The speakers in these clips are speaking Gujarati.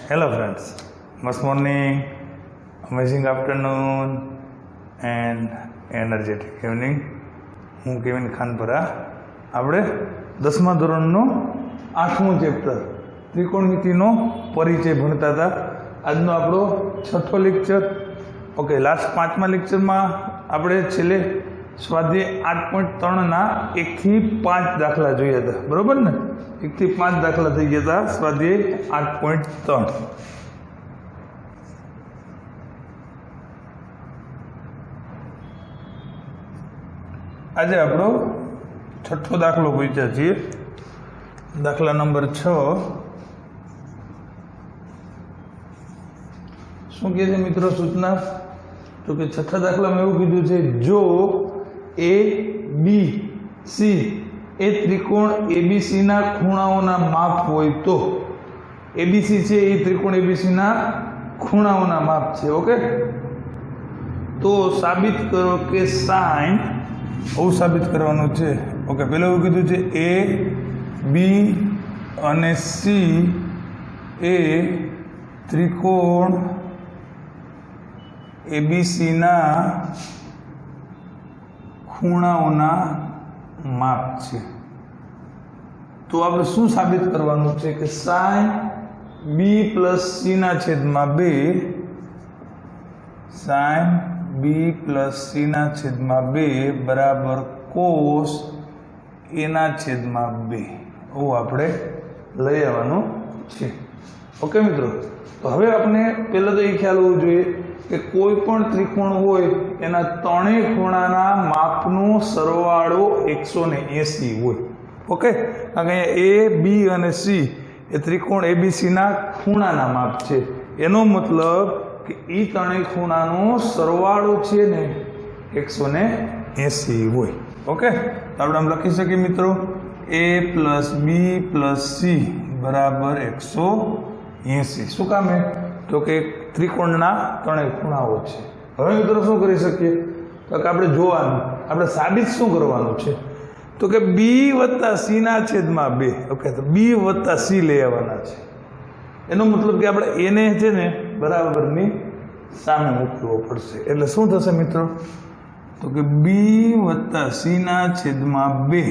Hello friends, must morning, amazing afternoon and energetic evening. હું કેવિન ખાનપરા. આપણે 10મા ધોરણનું 8મું ચેપ્ટર ત્રિકોણમિતિનો પરિચય ભણતા હતા. આજનો આપણો 6થો લેક્ચર. ઓકે, લાસ્ટ 5મા લેક્ચરમાં આપણે છેલ્લે સ્વાધ્યાય 8.3ના 1 થી 5 દાખલા જોયા હતા, બરોબર ને? 1 થી 5 દાખલા થઈ ગયા હતા સ્વાધ્યાય 8.3. આજે આપણો 6થો દાખલો પૂછ્યા છીએ, દાખલા નંબર 6. શું કહે છે મિત્રો સૂચના? તો કે 6થા દાખલામાં એવું કીધું છે, જો એ બી સી એ ત્રિકોણ એબીસી ના ખૂણાઓના માપ હોય તો એબીસી છે એ ત્રિકોણ એબીસી ના ખૂણાઓના માપ છે. ઓકે, તો સાબિત કરો કે સાઇન, આવું સાબિત કરવાનું છે. ઓકે, પેલું એવું કીધું છે એ બી અને સી એ ત્રિકોણ એબીસી ના ખૂણાઓના માપ છે. તો આપણે શું સાબિત કરવાનું છે કે સાઇન બી પ્લસ સી ના છેદમાં 2 સાઇન બી પ્લસ સી ના છેદમાં 2 બરાબર કોસ એ ના છેદમાં 2. આવું આપણે લઈ આવવાનું છે. ઓકે મિત્રો, તો હવે આપણે પહેલાં તો એ ખ્યાલ હોવો જોઈએ કે કોઈ પણ ત્રિકોણ હોય એના ત્રણેય ખૂણાના માપનો સરવાળો 180 હોય. ઓકે, કારણ કે અહીંયા એ બી અને સી એ ત્રિકોણ એબીસીના ખૂણાના માપ છે. એનો મતલબ કે એ ત્રણેય ખૂણાનો સરવાળો છે ને 180 હોય. ઓકે, તો આપણે આમ લખી શકીએ મિત્રો, એ પ્લસ બી પ્લસ સી બરાબર 180. શું કામ હે? તો કે ત્રિકોણના ત્રણેય ખૂણાઓ છે. હવે મિત્રો શું કરી શકીએ? તો કે આપણે જોવાનું, આપણે સાબિત શું કરવાનું છે? તો કે બી વત્તા સી ના છેદમાં 2. ઓકે, તો બી વત્તા સી લઈ આવવાના છે. એનો મતલબ કે આપણે એને છે ને બરાબરની સામે મૂકવો પડશે. એટલે શું થશે મિત્રો? તો કે બી વત્તા સી ના છેદમાં 2,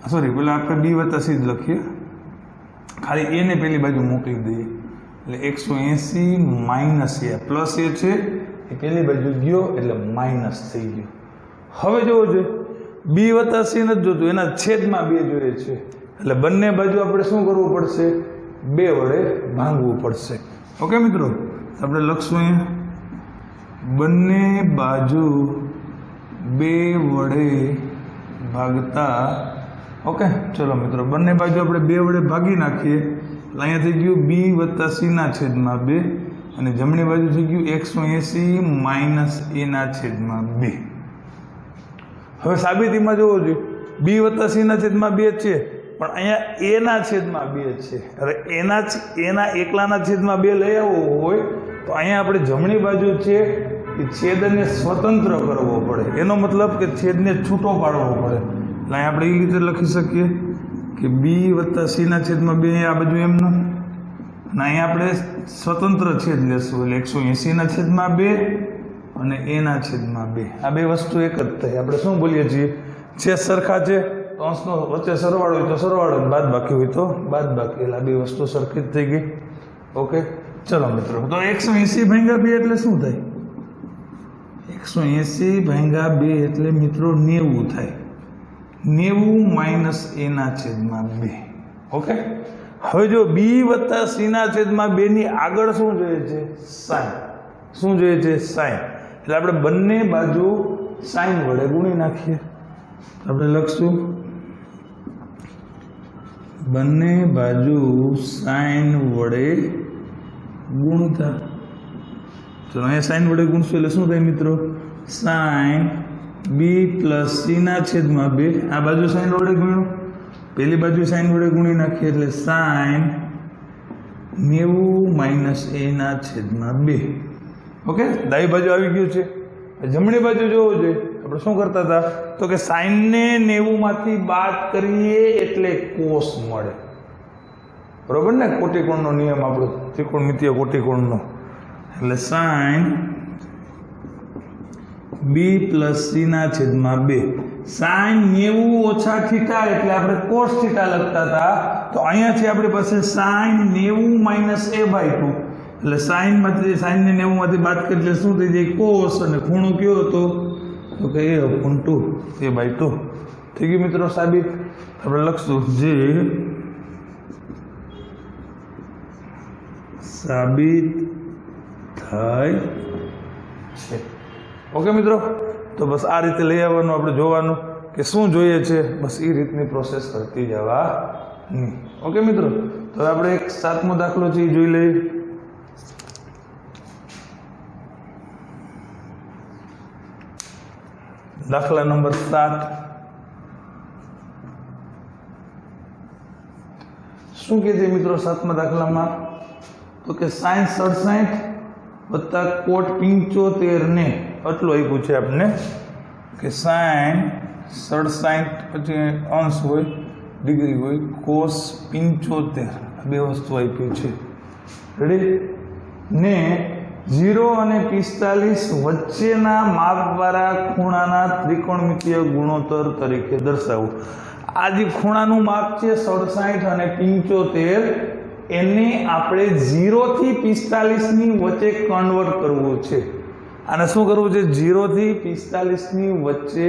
સોરી, પેલા આપણે બી વત્તા સી જ લખીએ, ખાલી એને પેલી બાજુ મોકલી દઈએ. એટલે 180 માઇનસ એ પ્લસ એ છે એ પેલી બાજુ ગયો એટલે માઇનસ થઈ ગયો. હવે જોવો જોઈએ, બી વત્તા સી નથી જોતું, એના છેદમાં 2 જોઈએ છે. એટલે બંને બાજુ આપણે શું કરવું પડશે? 2 વડે ભાંગવું પડશે. ઓકે મિત્રો, આપણે લખશું અહીંયા બંને બાજુ 2 વડે ભાગતા. ઓકે, ચલો મિત્રો, બંને બાજુ આપણે 2 વડે ભાગી નાખીએ. અહીંયા થઈ ગયું બી વત્તા સી ના છેદમાં 2 અને જમણી બાજુ થઈ ગયું 180 માઇનસ એ ના છેદમાં 2. હવે સાબિતીમાં જોવો જોઈએ, બી વત્તા સી ના છેદમાં 2 છે, પણ અહીંયા એ ના છેદમાં 2 છે. હવે એના એકલાના છેદમાં 2 લઈ આવવો હોય તો અહીંયા આપણે જમણી બાજુ છે એ છેદને સ્વતંત્ર કરવો પડે. એનો મતલબ કે છેદને છૂટો પાડવો પડે. એટલે અહીંયા આપણે એ રીતે લખી શકીએ કે બી વત્તા સી ના છેદમાં 2 આ બાજુ એમનો, અને અહીંયા આપણે સ્વતંત્ર છેદ લેશું. એટલે 180 ના છેદમાં 2 અને એ ના છેદમાં 2. આ બે વસ્તુ એક જ થાય. આપણે શું બોલીએ છીએ? છેદ સરખા છે તો અંશનો વચ્ચે સરવાળો હોય તો સરવાળો, બાદ બાકી હોય તો બાદ બાકી. એટલે આ બે વસ્તુ સરખી જ થઈ ગઈ. ઓકે, ચલો મિત્રો, તો 180 ભાગ્યા 2 એટલે શું થાય? 180 ભાગ્યા 2 એટલે મિત્રો 90 થાય. 90 માઇનસ એ ના છેદમાં 2. ઓકે, હવે જો બી વત્તા સી ના છેદમાં 2 ની આગળ શું જોઈએ છે? સાઇન. શું જોઈએ છે? સાઇન. એટલે આપણે બંને બાજુ સાઇન વડે ગુણી નાખીએ. આપણે લખશું બંને બાજુ સાઇન વડે ગુણતા. ચલો, અહીંયા સાઇન વડે ગુણશું એટલે શું થાય મિત્રો? સાઇન બી પ્લસ સી ના છેદમાં 2. આ બાજુ સાઇન વડે ગુણ્યું, પેલી બાજુ સાઇન વડે ગુણી નાખીએ એટલે સાઇન 90 માઇનસ એ ના છેદમાં 2. ઓકે, ડાબી બાજુ આવી ગયું છે. જમણી બાજુ જોવો જોઈએ, આપણે શું કરતા હતા? તો કે સાઇનને 90 માંથી બાદ કરીએ એટલે કોસ મળે. બરોબર ને, કોટિકોણનો નિયમ આપણો ત્રિકોણમિતીય કોટિકોણનો. એટલે સાઇન બી પ્લસ સીના છેદમાં 2. સાઇન 90 ઓછા થીટા એટલે આપણે કોસ થીટા લખતા હતા, તો અહીંયાથી આપણી પાસે સાઇન 90 માઇનસ a/2 એટલે સાઇનમાંથી સાઇનને 90 માંથી બાદ કરીએ એટલે શું થઈ જાય કોસ, અને ખૂણો કયો હતો તો કે a/2 a/2 થઈ ગયું મિત્રો સાબિત. આપણે લખશું જે સાબિત થાય છે. ઓકે મિત્રો, તો બસ આ રીતે લઈ આવવાનું, આપણે જોવાનું કે શું જોઈએ છે, બસ એ રીતની પ્રોસેસ કરતી જવાની. ઓકે મિત્રો, તો આપણે એક 7મો દાખલો છે એ જોઈ લઈએ. દાખલા નંબર 7. શું કહે છે મિત્રો 7મા દાખલામાં? તો કે sin 67 વત્તા cot 75 ને આટલું આપ્યું છે આપણને કે sin 67 પછી અંશ હોય, ડિગ્રી હોય, cos 75 બે વસ્તુ આપી છે. રેડી ને 0 અને 45 વચ્ચેના માપવાળા ખૂણાના ત્રિકોણમિતીય ગુણોત્તર તરીકે દર્શાવવું. આ જે ખૂણાનું માપ છે 67 અને 75, એને આપણે 0 થી 45 ની વચ્ચે કન્વર્ટ કરવું છે. આને શું કરવું છે? 0 થી 45 ની વચ્ચે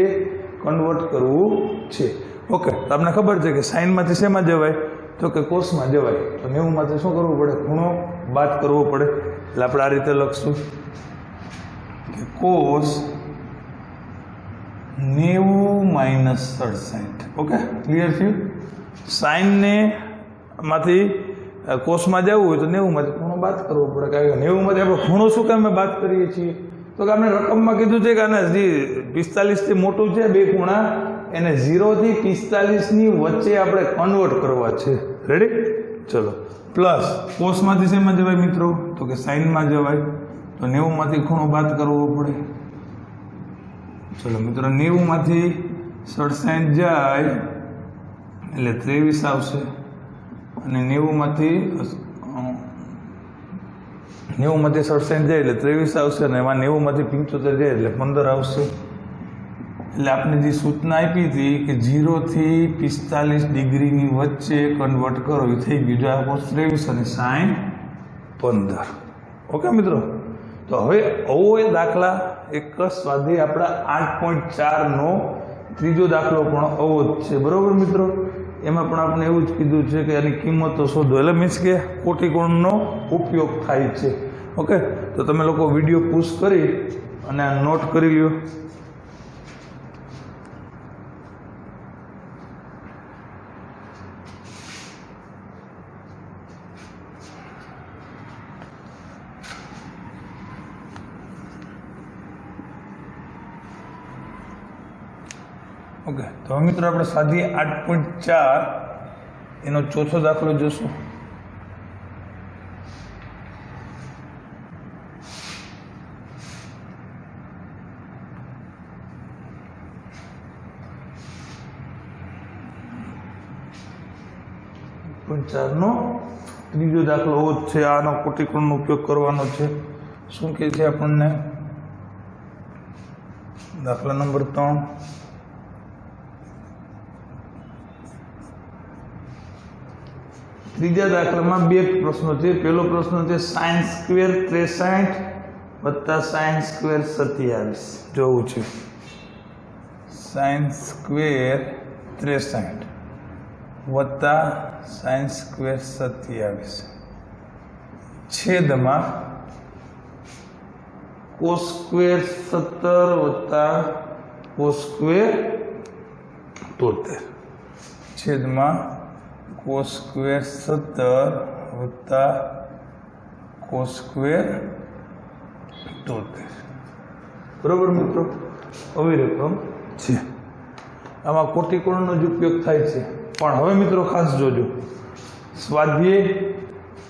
કન્વર્ટ કરવું છે. ઓકે, તો તમને ખબર છે કે સાઇનમાંથી શેમાં જવાય તો કે કોસમાં જવાય, તો 90 માંથી શું કરવું પડે? ખૂણો બાદ કરવો પડે. એટલે આપણે આ રીતે લખશું કે કોસ 90 માઇનસ 67. ઓકે, ક્લિયર થયું? સાઇનને માંથી કોસમાં જવું હોય તો 90 માંથી ખૂણો બાદ કરવો પડે. કારણ કે 90 માંથી આપણે ખૂણો શું કામ બાદ કરીએ છીએ? તો કે આપણે રકમમાં કીધું છે કે આને જે 45 થી મોટું છે બે ખૂણા, એને 0 થી 45 ની વચ્ચે આપણે કન્વર્ટ કરવા છે. રેડી? ચલો, પ્લસ કોસમાંથી શેમાં જવાય મિત્રો? તો કે સાઇનમાં જવાય, તો 90 માંથી ખૂણો બાદ કરવો પડે. ચલો મિત્રો, 90 માંથી 67 જાય એટલે 23 આવશે, અને 90 માંથી 67 જાય એટલે 23 આવશે, અને એમાં 90 માંથી 75 જાય એટલે 15 આવશે. એટલે આપણે જે સૂચના આપી હતી કે 0 થી 45 ડિગ્રીની વચ્ચે કન્વર્ટ કરો, એ થઈ ગયું. જો આ કોસ 23 અને સાઇન 15. ઓકે મિત્રો, તો હવે આવો એ દાખલા એક સ્વાધ્યાય આપણા 8.4 નો ત્રીજો દાખલો પણ આવો જ છે. બરોબર મિત્રો, એમાં પણ આપણે એવું જ કીધું છે કે એની કિંમતો શોધો, એટલે મીન્સ કે કોટિકોણનો ઉપયોગ થાય છે. ઓકે, તો તમે લોકો વિડીયો પુશ કરી અને આ નોટ કરી લ્યો. ઓકે, તો હવે મિત્રો આપણે સ્વાધ્યાય 8.4 એનો ચોથો દાખલો જોશું. નો ત્રીજો દાખલો એવો જ છે. આનો કોટિકોણનો ઉપયોગ કરવાનો છે. શું કહે છે આપણને? દાખલા નંબર 3. ત્રીજા દાખલામાં બે પ્રશ્નો છે. પહેલો પ્રશ્ન છે sin સ્ક્વેર 63 વત્તા sin સ્ક્વેર 27 જોવું છે. sin સ્ક્વેર 63 વત્તા sin સ્ક્વેર 27 છેદમાં cos સ્ક્વેર 17 વત્તા cos સ્ક્વેર 73 છેદમાં cos સ્ક્વેર 17 વત્તા cos સ્ક્વેર 73. બરોબર મિત્રો, આવી રકમ છે. આમાં કોટિકોણનો જ ઉપયોગ થાય છે. પણ હવે મિત્રો ખાસ જોજો, સ્વાધ્યાય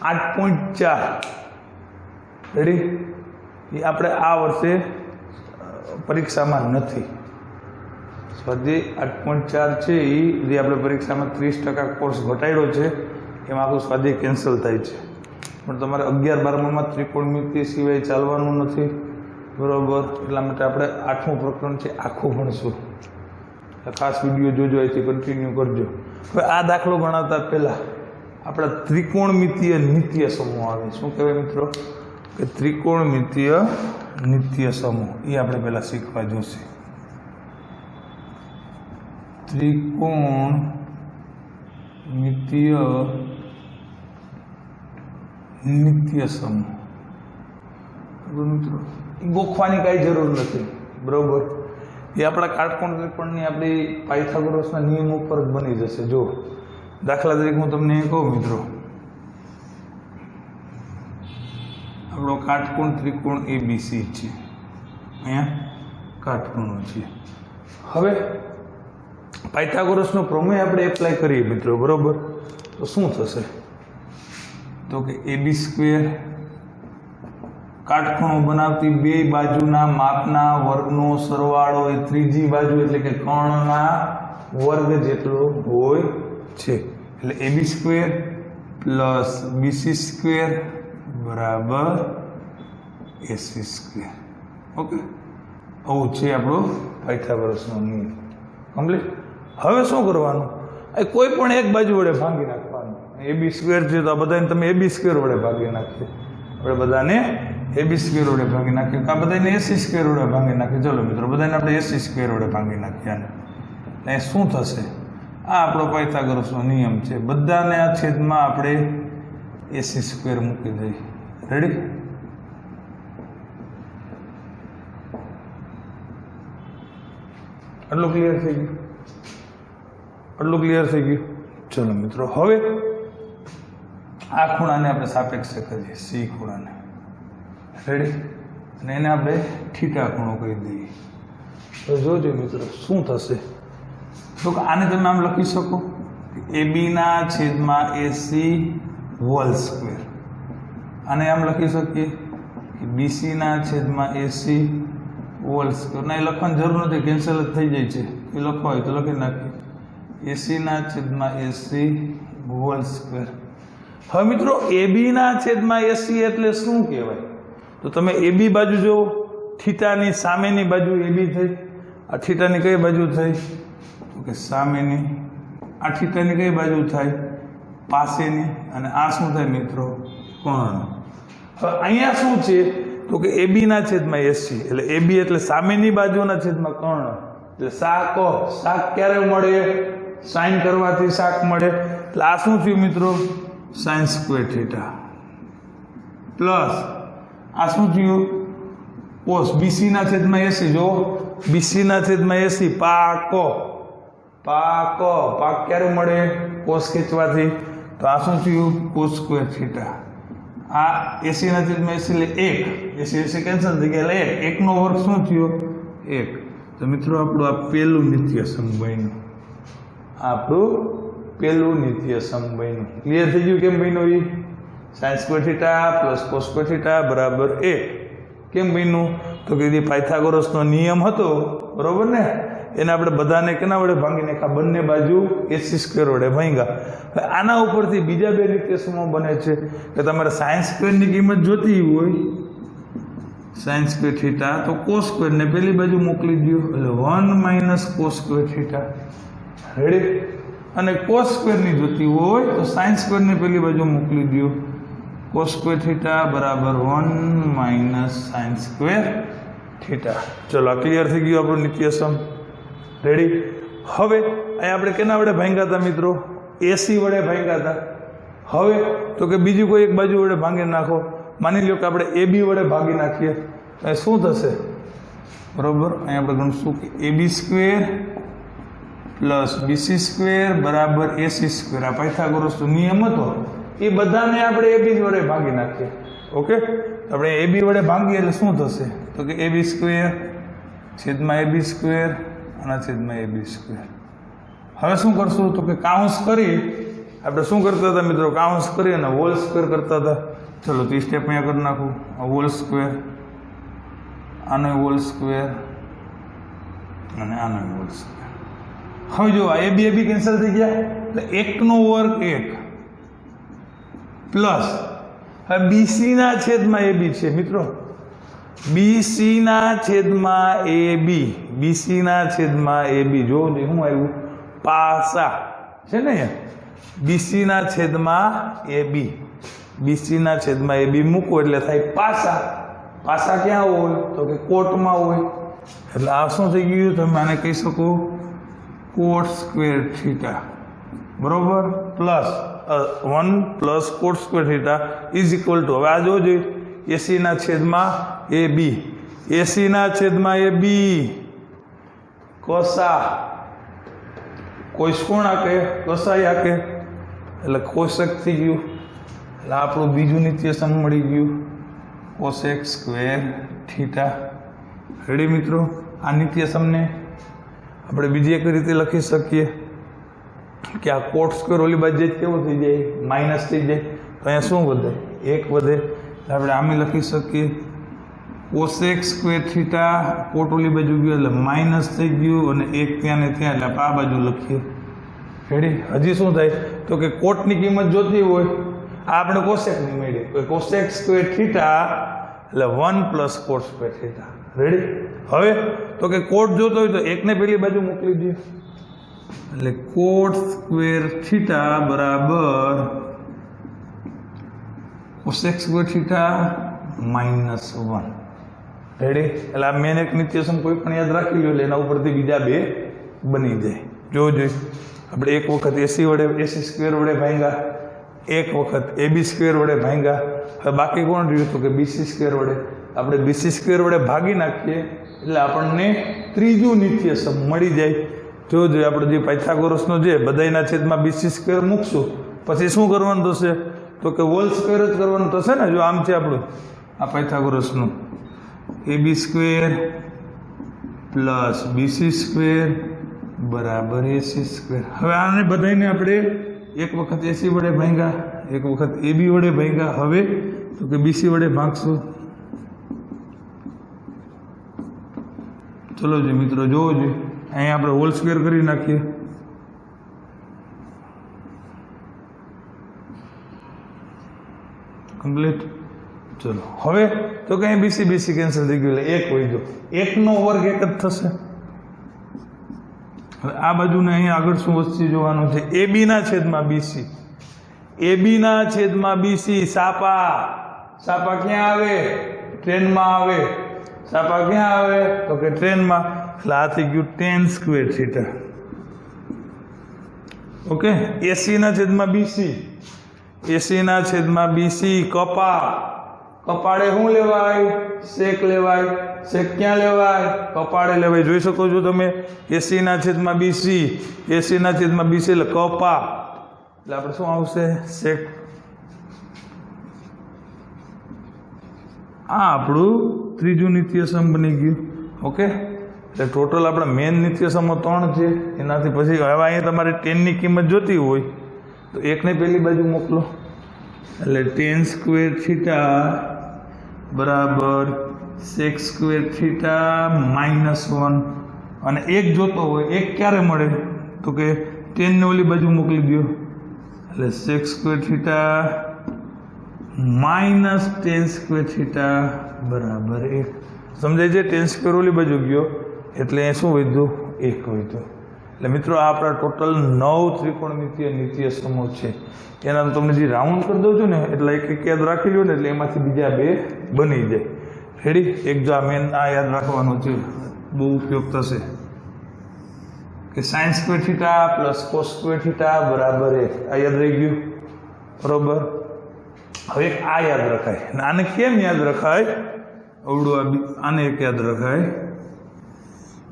8.4 રેડી, એ આપણે આ વર્ષે પરીક્ષામાં નથી. સ્વાધ્યાય 8.4 છે એ જે આપણે પરીક્ષામાં 30% કોર્સ ઘટાડ્યો છે, એમાં આખું સ્વાધ્યાય કેન્સલ થાય છે. પણ તમારે 11 12માં ત્રિકોણમિતિ સિવાય ચાલવાનું નથી, બરાબર. એટલા માટે આપણે 8મું પ્રકરણ છે આખું ભણશું. ખાસ વિડીયો જોજો, અહીંથી કન્ટિન્યુ કરજો. હવે આ દાખલો ગણાવતા પહેલાં આપણા ત્રિકોણમિતિય નિત્ય સમૂહ આવે. શું કહેવાય મિત્રો? કે ત્રિકોણમિતિય નિત્ય સમૂહ. એ આપણે પહેલાં શીખવા જોશે. ત્રિકોણમિતિય નિત્ય સમૂહ. મિત્રો ગોખવાની કાંઈ જરૂર નથી, બરાબર. એ આપણા કાટકોણ ત્રિકોણની આપણી પાયથાગોરસના નિયમ ઉપર જ બની જશે. જો દાખલા તરીકે હું તમને એ કહું મિત્રો, આપણો કાટકોણ ત્રિકોણ ABC છે, અહીંયા કાટકોણો છે. હવે પાયથાગોરસનો પ્રમેય આપણે એપ્લાય કરીએ મિત્રો, બરાબર. તો શું થશે? તો કે AB² કાટખૂણો બનાવતી બે બાજુના માપના વર્ગનો સરવાળો એ ત્રીજી બાજુ એટલે કે કર્ણના વર્ગ જેટલો હોય છે. એટલે AB² પ્લસ BC² બરાબર AC². ઓકે, આવું છે આપણો પાયથાગોરસનો નિયમ. કમ્પ્લીટ. હવે શું કરવાનું? કોઈ પણ એક બાજુ વડે ભાંગી નાખવાનું. AB² છે તો આ બધાને તમે AB² વડે ભાગી નાખીએ. આપણે બધાને AB² વડે ભાંગી નાખીએ. આ બધાને AC² વડે ભાંગી નાખીએ. ચલો મિત્રો, બધાને આપણે AC² વડે ભાંગી નાખીએ. આને શું થશે? આ આપણો પાયથાગોરસનો નિયમ છે. બધાને આ છેદમાં આપણે AC² મૂકી દઈએ. રેડી? આટલું ક્લિયર થઈ ગયું? આટલું ક્લિયર થઈ ગયું? ચલો મિત્રો, હવે આ ખૂણાને આપણે સાપેક્ષ કરીએ, C ખૂણાને. રેડી? અને એને આપણે થીટા ખૂણો કહી દઈએ. તો જોજો મિત્રો શું થશે. તો આને તમે આમ લખી શકો, AB/AC². આને આમ લખી શકીએ કે BC/AC². ના, એ લખવાની જરૂર નથી, કેન્સલ જ થઈ જાય છે. એ લખવા હોય તો લખી નાખીએ AC/AC². હવે મિત્રો AB/AC એટલે શું કહેવાય? તો તમે AB બાજુ જુઓ, થીટાની સામેની બાજુ AB થઈ. આ થીટાની કઈ બાજુ થઈ? તો કે સામેની. આ થીટાની કઈ બાજુ થાય? પાસેની. અને આ શું થાય મિત્રો? કર્ણ. હવે અહીંયા શું છે? તો કે AB/AC એટલે AB એટલે સામેની બાજુના છેદમાં કર્ણ. એટલે શાક ક્યારે મળે? સાઈન કરવાથી શાક મળે. એટલે આ શું થયું મિત્રો? sin²θ પ્લસ આ શું થયું? કોસ. BC/AC. જો BC/AC પાક ક્યારે મળે? કોસ ખેંચવાથી. તો આ શું થયું? cos²θ. આ AC/AC એટલે 1. AC કેન્સલ થઈ ગયા એટલે 1 નો વર્ગ શું થયો? 1. તો મિત્રો આપણું આ પહેલું નિત્ય સમૂહ બન્યું. આપણું પહેલું નિત્ય સમૂહ બન્યું. ક્લિયર થઈ ગયું? કેમ બન્યું? એ sin²θ પ્લસ cos²θ બરાબર 1. કેમ બન્યું? તો કે જે પાયથાગોરસનો નિયમ હતો, બરોબર ને, એને આપણે બધાને કેના વડે ભાંગી નાખ્યા? બંને બાજુ AC² વડે ભાંગ્યા. આના ઉપરથી બીજા બે નિત્ય સમૂહ બને છે કે તમારે sin² ની કિંમત જોતી હોય, sin²θ, તો cos² ને પેલી બાજુ મોકલી દો એટલે 1 - cos²θ. રેડી? અને cos² ની જોતી હોય તો sin² ને પેલી બાજુ મોકલી દો, cos²θ બરાબર 1 - sin²θ. ચલો, આ ક્લિયર થઈ ગયું આપણું નિત્ય સમૂહ. રેડી? હવે અહીંયા આપણે કેના વડે ભાંગ્યા હતા મિત્રો? AC વડે ભાંગ્યા હતા. હવે તો કે બીજી કોઈ એક બાજુ વડે ભાંગી નાખો. માની લો કે આપણે AB વડે ભાગી નાખીએ. શું થશે? બરોબર, અહીંયા આપણે ગણશું કે AB² પ્લસ BC² બરાબર AC². આ પાયથાગોરસનો નિયમ હતો, એ બધાને આપણે AB વડે ભાગી નાખીએ. ઓકે, આપણે AB વડે ભાંગીએ એટલે શું થશે? તો કે AB² છેદમાં AB² આના છેદમાં AB². હવે શું કરશું? તો કે કાઉન્સ કરી આપણે શું કરતા હતા મિત્રો? કાઉન્સ કરી અને હોલ સ્ક્વેર કરતા હતા. ચલો, 30 સ્ટેપ અહીંયા કરી નાખું. હોલ સ્ક્વેર, આનો હોલ સ્ક્વેર અને આનો હોલ સ્ક્વેર. હવે જો આ AB કેન્સલ થઈ ગયા એટલે 1 નો વર્ગ 1, પ્લસ હવે બીસી ના છેદમાં એ બી છે મિત્રો, બીસી ના છેદમાં એ બી, બીસી ના છેદમાં એ બી જો શું આવ્યું પાસા છે ને અહીંયા, બીસી ના છેદમાં એ બી, બીસી ના છેદમાં એ બી મૂકો એટલે થાય પાસા. પાસા ક્યાં હોય તો કે કોટમાં હોય, એટલે આ શું થઈ ગયું તમે આને કહી શકો કોટ સ્ક્વેર થીટા બરોબર, plus 1 plus cot square theta is equal to હવે આ જોજો એસી ના છેદમાં એ બી, એસી ના છેદમાં એ બી કોસા, કોષ કોણ આકે કોસાઈ આકે એટલે કોશક થઈ ગયું, એટલે આપણું બીજું નિત્યસમ મળી ગયું કોસેક સ્ક્વેર થીટા. રેડી મિત્રો, આ નિત્યસમને આપણે બીજી એક રીતે લખી શકીએ કે આ કોટ સ્ક્વેર ઓલી બાજુ કેવું થઈ જાય માઇનસ થઈ જાય, તો અહીંયા શું વધે 1 વધે, આપણે આમે લખી શકીએ કોસેક સ્ક્વેર થીટા, કોટ ઓલી બાજુ ગયું એટલે માઇનસ થઈ ગયું અને 1 ત્યાં ને ત્યાં, એટલે આપણે આ બાજુ લખીએ. રેડી, હજી શું થાય તો કે કોટની કિંમત જોતી હોય આ આપણે કોસેકની મળી, કોસેક સ્ક્વેર થીટા એટલે 1 plus cot square theta. Ready, હવે તો કે કોટ જોતો હોય તો 1 ને પેલી બાજુ મોકલી દઈએ, એટલે કોટ સ્ક્વેર થીટા બરાબર કોસેક સ્ક્વેર થીટા -1. રેડી, એટલે આ મેન એક નિત્યસમ કોઈ પણ યાદ રાખી લો એટલે એના ઉપરથી બીજા બે બની જાય. જોઈ આપણે એક વખત એસી વડે એસી સ્ક્વેર વડે ભાંગ્યા, એક વખત એબી સ્ક્વેર વડે ભાંગ્યા, હવે બાકી કોણ રહ્યું તો કે બીસી સ્ક્વેર વડે, આપણે બીસી સ્ક્વેર વડે ભાગી નાખીએ એટલે આપણને ત્રીજું નિત્યસમ મળી જાય. જોજો આપણે જે પાયથાગોરસનો જે બધાયના છેદમાં બીસી સ્ક્વેર મૂકશું પછી શું કરવાનું થશે તો કે હોલ સ્ક્વેર જ કરવાનું થશે ને. જો આમ છે આપણું આ પાયથાગોરસનું AB square plus BC square બરાબર એસી સ્ક્વેર. હવે આને બધાને આપણે એક વખત એસી વડે ભાંગ્યા, એક વખત એબી વડે ભાંગ્યા, હવે તો કે બીસી વડે ભાગશું. ચલો જી મિત્રો જોવો જોઈએ, અહીંયા આપણે હોલ સ્ક્વેર કરી નાખીએ, કમ્પ્લીટ. ચલો હવે તો કે બીસી બીસી કેન્સલ થઈ ગયું એટલે 1 વધ્યો, 1 નો વર્ગ 1 જ થશે. હવે આ બાજુને અહીંયા આગળ શું વસ્તુ જોવાનું છે એબી ના છેદમાં બીસી, એબી ના છેદમાં બીસી, સાપા, સાપા ક્યાં આવે ટ્રેનમાં આવે, સાપા ક્યાં આવે તો કે ટ્રેનમાં, એટલે આ થઈ ગયું tan સ્ક્વેર થીટા. ઓકે, એસી ના છેદમાં બીસી, એસી ના છેદમાં બીસી, કપા, કપાળે શું લેવાય સેક લેવાય, સેક ક્યાં લેવાય કપાળે લેવાય. જોઈ શકો છો તમે એસી ના છેદમાં બીસી, એસી ના છેદમાં બીસી એટલે કપા, એટલે આપણે શું આવશે સેક. આ આપણું ત્રીજું નિત્યસમ બની ગયું. ઓકે, એટલે ટોટલ આપણા મેન નિત્યસમો 3 છે, એનાથી પછી હવે અહીંયા તમારે 10 ની કિંમત જોતી હોય તો 1 ને પેલી બાજુ મોકલો, એટલે tan સ્ક્વેર થીટા બરાબર sec સ્ક્વેર થીટા -1, અને 1 જોતો હોય 1 ક્યારે મળે તો કે 10 ને ઓલી બાજુ મોકલી દો, એટલે sec square theta -tan square theta બરાબર 1. સમજાય છે, tan સ્ક્વેર ઓલી બાજુ ગયો એટલે શું વધ્યું 1 વધ્યું. એટલે મિત્રો આ આપણા ટોટલ 9 ત્રિકોણમિતીય નિત્યસમો છે. એના તમને જે રાઉન્ડ કરી દઉં છું ને એટલે એક યાદ રાખી લો ને એટલે એમાંથી બીજા 2 બની જાય. રેડી, એક જો આ મેન આ યાદ રાખવાનું છે, બહુ ઉપયોગ થશે કે sin square theta plus cos square theta બરાબર 1. આ યાદ રહી ગયું બરોબર. હવે આ યાદ રખાય, અને આને કેમ યાદ રખાય અવડું આને એક યાદ રખાય,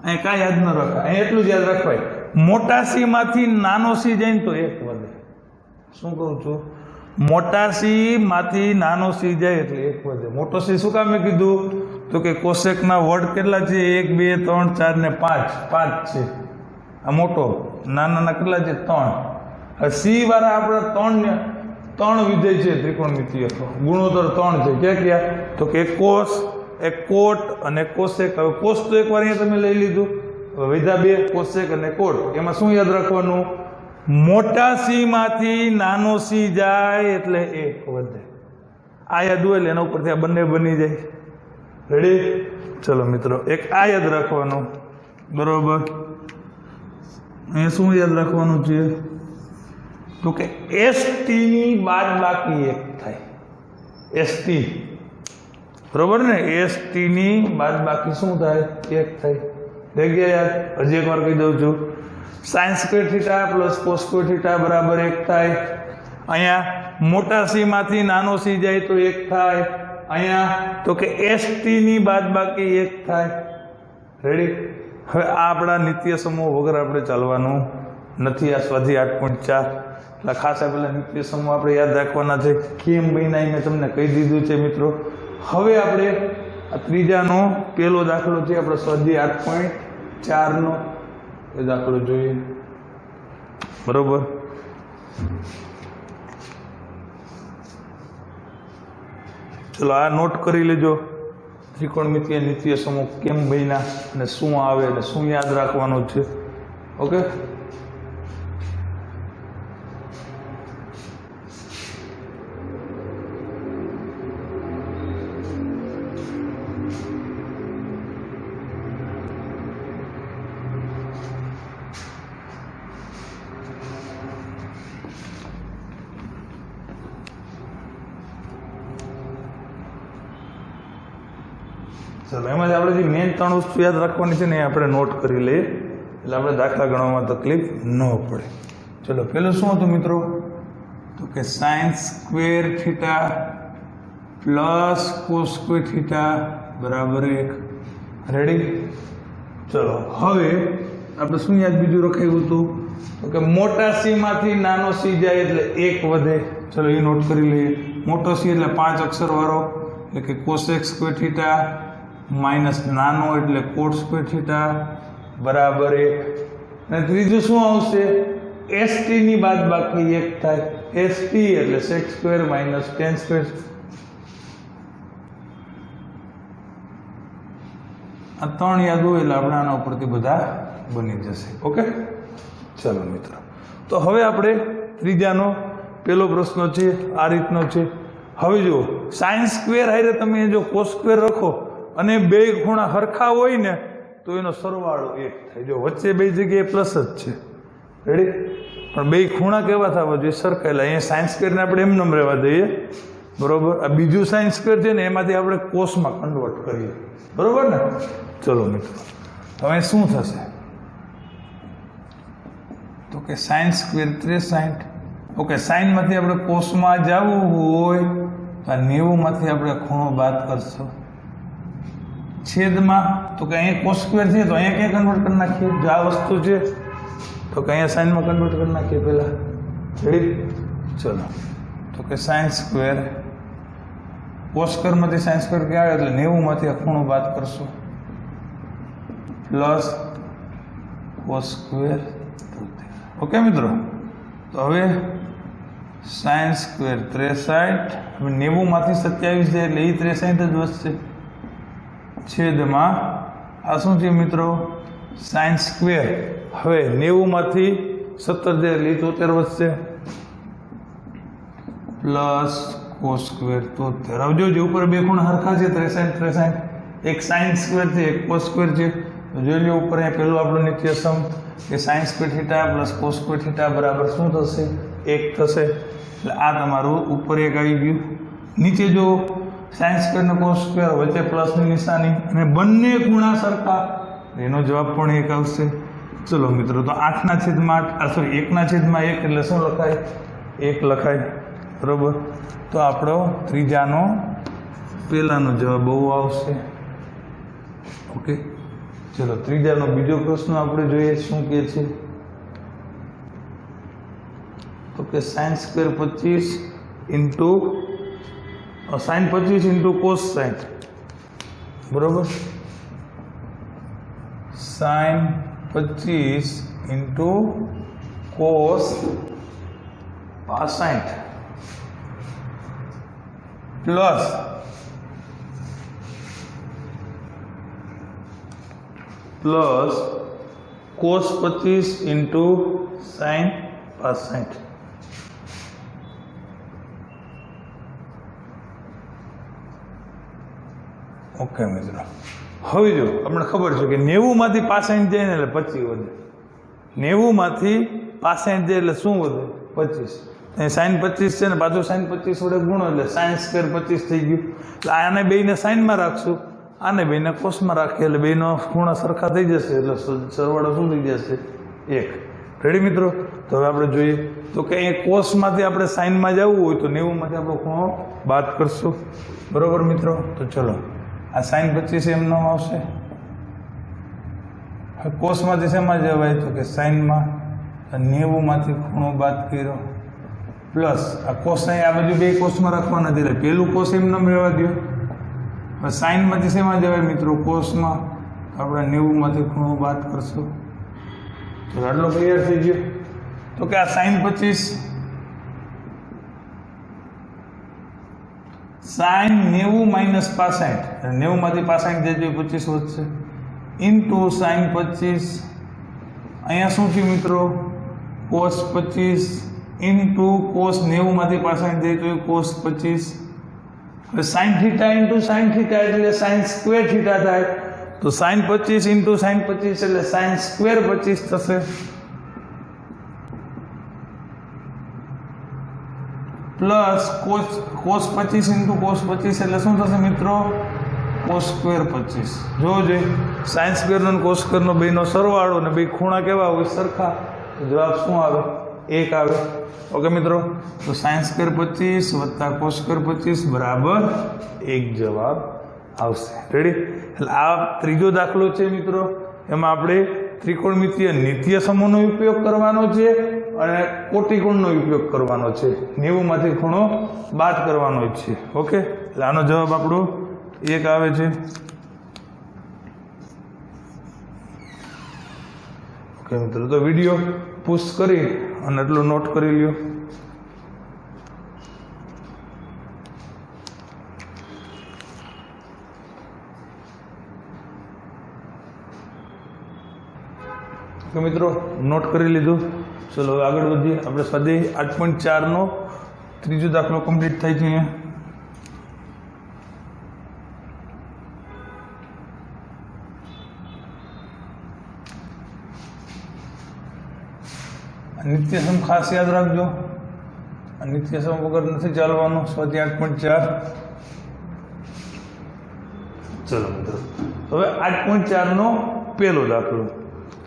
અહીં કાંઈ યાદ ન રખાય, અહીં એટલું જ યાદ રખવાય મોટા સી માંથી નાનો સી જાય ને તો 1 વધે. શું કહું છું, મોટા સી માંથી નાનો સી જાય એટલે 1 વધે. મોટો સી શું કામે કીધું તો કે કોશેકના વર્ડ કેટલા છે 1 2 3 4 ને 5, 5 છે આ મોટો, નાના કેટલા છે 3. હવે સી વાળા આપણે 3 વિધેય છે ત્રિકોણમિતીય, ગુણોત્તર 3 છે. ક્યાં ક્યાં તો કે એક કોસ, એક કોટ અને કોશેક. હવે કોસ તો એકવાર અહીંયા તમે લઈ લીધું, હવે વિધા 2 કોશેક અને કોટ. એમાં શું યાદ રાખવાનું મોટા સી માંથી નાનો સી જાય એટલે 1 વધે. આ યાદ હોય એટલે એના ઉપરથી આ બંને બની જાય. રેડી? ચલો મિત્રો, એક આ યાદ રાખવાનું. બરોબર? અહીંયા શું યાદ રાખવાનું છે? તો કે ST ની બાદબાકી 1 થાય. ST, બરોબર ને? ST ની બાદબાકી શું થાય? 1 થાય. થઈ ગયા યાદ? હજી એકવાર કહી દઉં છું. sin square theta plus cos square theta બરાબર 1 થાય. અહીંયા મોટા સી માંથી નાનો સી જાય તો 1 થાય. અહીંયા તો કે ST ની બાદબાકી 1 થાય. રેડી? હવે આ આપણા નિત્ય સમૂહ વગર આપણે ચાલવાનું નથી. આ સ્વાધ્યાય 8.4 એટલે ખાસ પેલા નિત્ય સમૂહ આપણે યાદ રાખવાના છે. કેમ બન્યા મેં તમને કહી દીધું છે મિત્રો. હવે આપણે આ ત્રીજાનો પહેલો દાખલો છે આપણો સ્વાધ્યાય 8.4 નો એ દાખલો જોઈએ. બરોબર? ચલો આ નોટ કરી લેજો. ત્રિકોણમિતિય નિત્ય સમૂહ કેમ બન્યા અને શું આવે અને શું યાદ રાખવાનું છે. ઓકે? ચલો એમાં જ આપણે જે મેઇન 3 વસ્તુ યાદ રાખવાની છે ને એ આપણે નોટ કરી લઈએ એટલે આપણે દાખલા ગણવામાં તકલીફ ન પડે. ચલો પેલું શું હતું મિત્રો? તો કે sin square theta plus cos square theta બરાબર 1. રેડી? ચલો હવે આપણે શું યાદ બીજું રખાયું હતું? તો કે મોટા સી માંથી નાનો સી જાય એટલે 1 વધે. ચલો એ નોટ કરી લઈએ. મોટો સી એટલે 5 અક્ષર વાળો એટલે કે cosec સ્ક્વેર થીટા માઇનસ નાનો એટલે cot સ્ક્વેર થીટા બરાબર 1. અને ત્રીજું શું આવશે? ST ની બાદબાકી 1 થાય. ST એટલે sec square minus tan square. આ 3 યાદ હોય એટલે આપણે આના ઉપરથી બધા બની જશે. ઓકે? ચલો મિત્રો, તો હવે આપણે ત્રીજાનો પહેલો પ્રશ્ન છે આ રીતનો છે. હવે જુઓ, sin સ્ક્વેર હારે તમે જો cos સ્ક્વેર રાખો અને બે ખૂણા સરખા હોય ને તો એનો સરવાળો 1 થાય. જો વચ્ચે બે જગ્યાએ પ્લસ જ છે. રેડી? પણ બે ખૂણા કેવા થવા જોઈએ? સરખા. એટલે અહીંયા સાઇન સ્ક્વેરને આપણે એમ રહેવા દઈએ. બરોબર? આ બીજું સાઇન સ્ક્વેર છે ને એમાંથી આપણે કોસમાં કન્વર્ટ કરીએ. બરોબર ને? ચલો મિત્રો, હવે શું થશે? તો કે સાઇન સ્ક્વેર 63. ઓકે, સાઇનમાંથી આપણે કોસમાં જવું હોય તો આ 90 માંથી આપણે ખૂણો બાદ કરશો. છેદમાં તો કે અહીંયા cos સ્ક્વેર છે તો અહીંયા ક્યાં કન્વર્ટ કરી નાખીએ? જો આ વસ્તુ છે તો કે અહીંયા સાઇનમાં કન્વર્ટ કરી નાખીએ પહેલાં. રેડી? ચલો, તો કે સાઇન સ્ક્વેર cos સ્ક્વેરમાંથી સાઇન સ્ક્વેર ક્યાં આવે એટલે 90 માંથી આ ખૂણો બાદ કરશો પ્લસ cos સ્ક્વેર. ઓકે મિત્રો, તો હવે સાઇન સ્ક્વેર 63. હવે 90 માંથી 27 છે એટલે એ 63 જ વધશે. છેદમાં આ શું છે મિત્રો? Sine square. હવે 90 માંથી 17 છે એટલે 73 વધશે પ્લસ cos સ્ક્વેર 73. હવે જોજો ઉપર બે ખૂણા સરખા છે 63. એક સાઇન સ્ક્વેર છે એક cos સ્ક્વેર છે. તો જોઈ લો ઉપર અહીંયા પહેલું આપણું નિત્યસમ કે sine square theta plus cos square theta બરાબર શું થશે? 1 થશે. એટલે આ તમારું ઉપર 1 આવી ગયું. નીચે જો સાઇન સ્ક્વેર ને cos સ્ક્વેર વચ્ચે પ્લસની નિશાની અને બંને ખૂણા સરખા, એનો જવાબ પણ 1 આવશે. ચલો મિત્રો, તો 1/8 એટલે શું લખાય? 1 લખાય. બરોબર? તો આપણો ત્રીજાનો પહેલાનો જવાબ બહુ આવશે. ઓકે, ચલો ત્રીજાનો બીજો પ્રશ્ન આપણે જોઈએ શું કહે છે. તો કે sine square 25 into sine 25 into cos sine. બરોબર? Sine 25 into cos 65 plus cos 25 into sine -65. Okay મિત્રો, હવે જો આપણે ખબર છે કે 90 માંથી 65 જાય ને એટલે 25 વધે. 90 માંથી 65 જાય એટલે શું વધે? 25. sin 25 છે ને પાછું sin 25 વડે ગુણો એટલે sin સ્ક્વેર 25 થઈ ગયું. એટલે આને બેને સાઇનમાં રાખશું, આને બેને કોસમાં રાખીએ એટલે બેનો ખૂણા સરખા થઈ જશે, એટલે સરવાળો શું થઈ જશે? 1. રેડી મિત્રો? તો હવે આપણે જોઈએ તો કે અહીં કોસમાંથી આપણે સાઇનમાં જવું હોય તો 90 માંથી આપણો ખૂણો બાદ કરશું. બરોબર મિત્રો? તો ચલો, આ sin 25 એમનો આવશે. કોસમાંથી શેમાં જવાય તો કે સાઇનમાં. 90 માંથી ખૂણો બાદ કર્યો પ્લસ આ કોસ અહીં આ બાજુ બે કોસમાં રાખવાના છે એટલે પેલું કોસ એમને મેળવા દો. હવે સાઇનમાંથી શેમાં જવાય મિત્રો? કોસમાં. આપણે 90 માંથી ખૂણો બાદ કરશું તો આટલો ક્લિયર થઈ ગયો. તો કે આ sin 25 sin 90 - 65, 90 માંથી 65 જાય તો 25 વધશે, ઇન્ટુ sin 25 અહીંયા શું થયું મિત્રો? cos 25 ઇન્ટુ cos 90 માંથી 65 જાય તો cos 25. હવે sin theta into sin theta એટલે sin સ્ક્વેર થીટા થાય, તો sin 25 ઇન્ટુ sin 25 એટલે sin સ્ક્વેર 25 થશે, પ્લસ cos 25 ઇન્ટુ cos 25 એટલે શું થશે મિત્રો? cos square 25. જોજે sin સ્ક્વેરનો અને cos સ્ક્વેરનો બેનો સરવાળો ને બે ખૂણા કેવા હોય? સરખા. તો જવાબ શું આવે? 1 આવે. ઓકે મિત્રો? તો sin સ્ક્વેર 25 વત્તા cos સ્ક્વેર 25 બરાબર 1 જવાબ આવશે. રેડી? એટલે આ ત્રીજો દાખલો છે મિત્રો, એમાં આપણે ત્રિકોણમિતિય નિત્ય સમૂહનો ઉપયોગ કરવાનો છે અને કોટિકોણનો ઉપયોગ કરવાનો છે. 90 માંથી ખૂણો બાદ કરવાનો છે. ઓકે? એટલે આનો જવાબ આપણો 1 આવે છે. ઓકે મિત્રો, તો વિડીયો પુશ કરી અને એટલું નોટ કરી લ્યો. તો મિત્રો નોટ કરી લીધું. ચલો હવે આગળ વધીએ. આપણે સ્વાધ્યાય 8.4 નો ત્રીજો દાખલો કમ્પ્લીટ થાય છે. અહીંયા નિત્યસમ ખાસ યાદ રાખજો, નિત્યસમ વગર નથી ચાલવાનું. સ્વાધ્યાય 8.4. ચલો મિત્રો, હવે 8.4 નો પહેલો દાખલો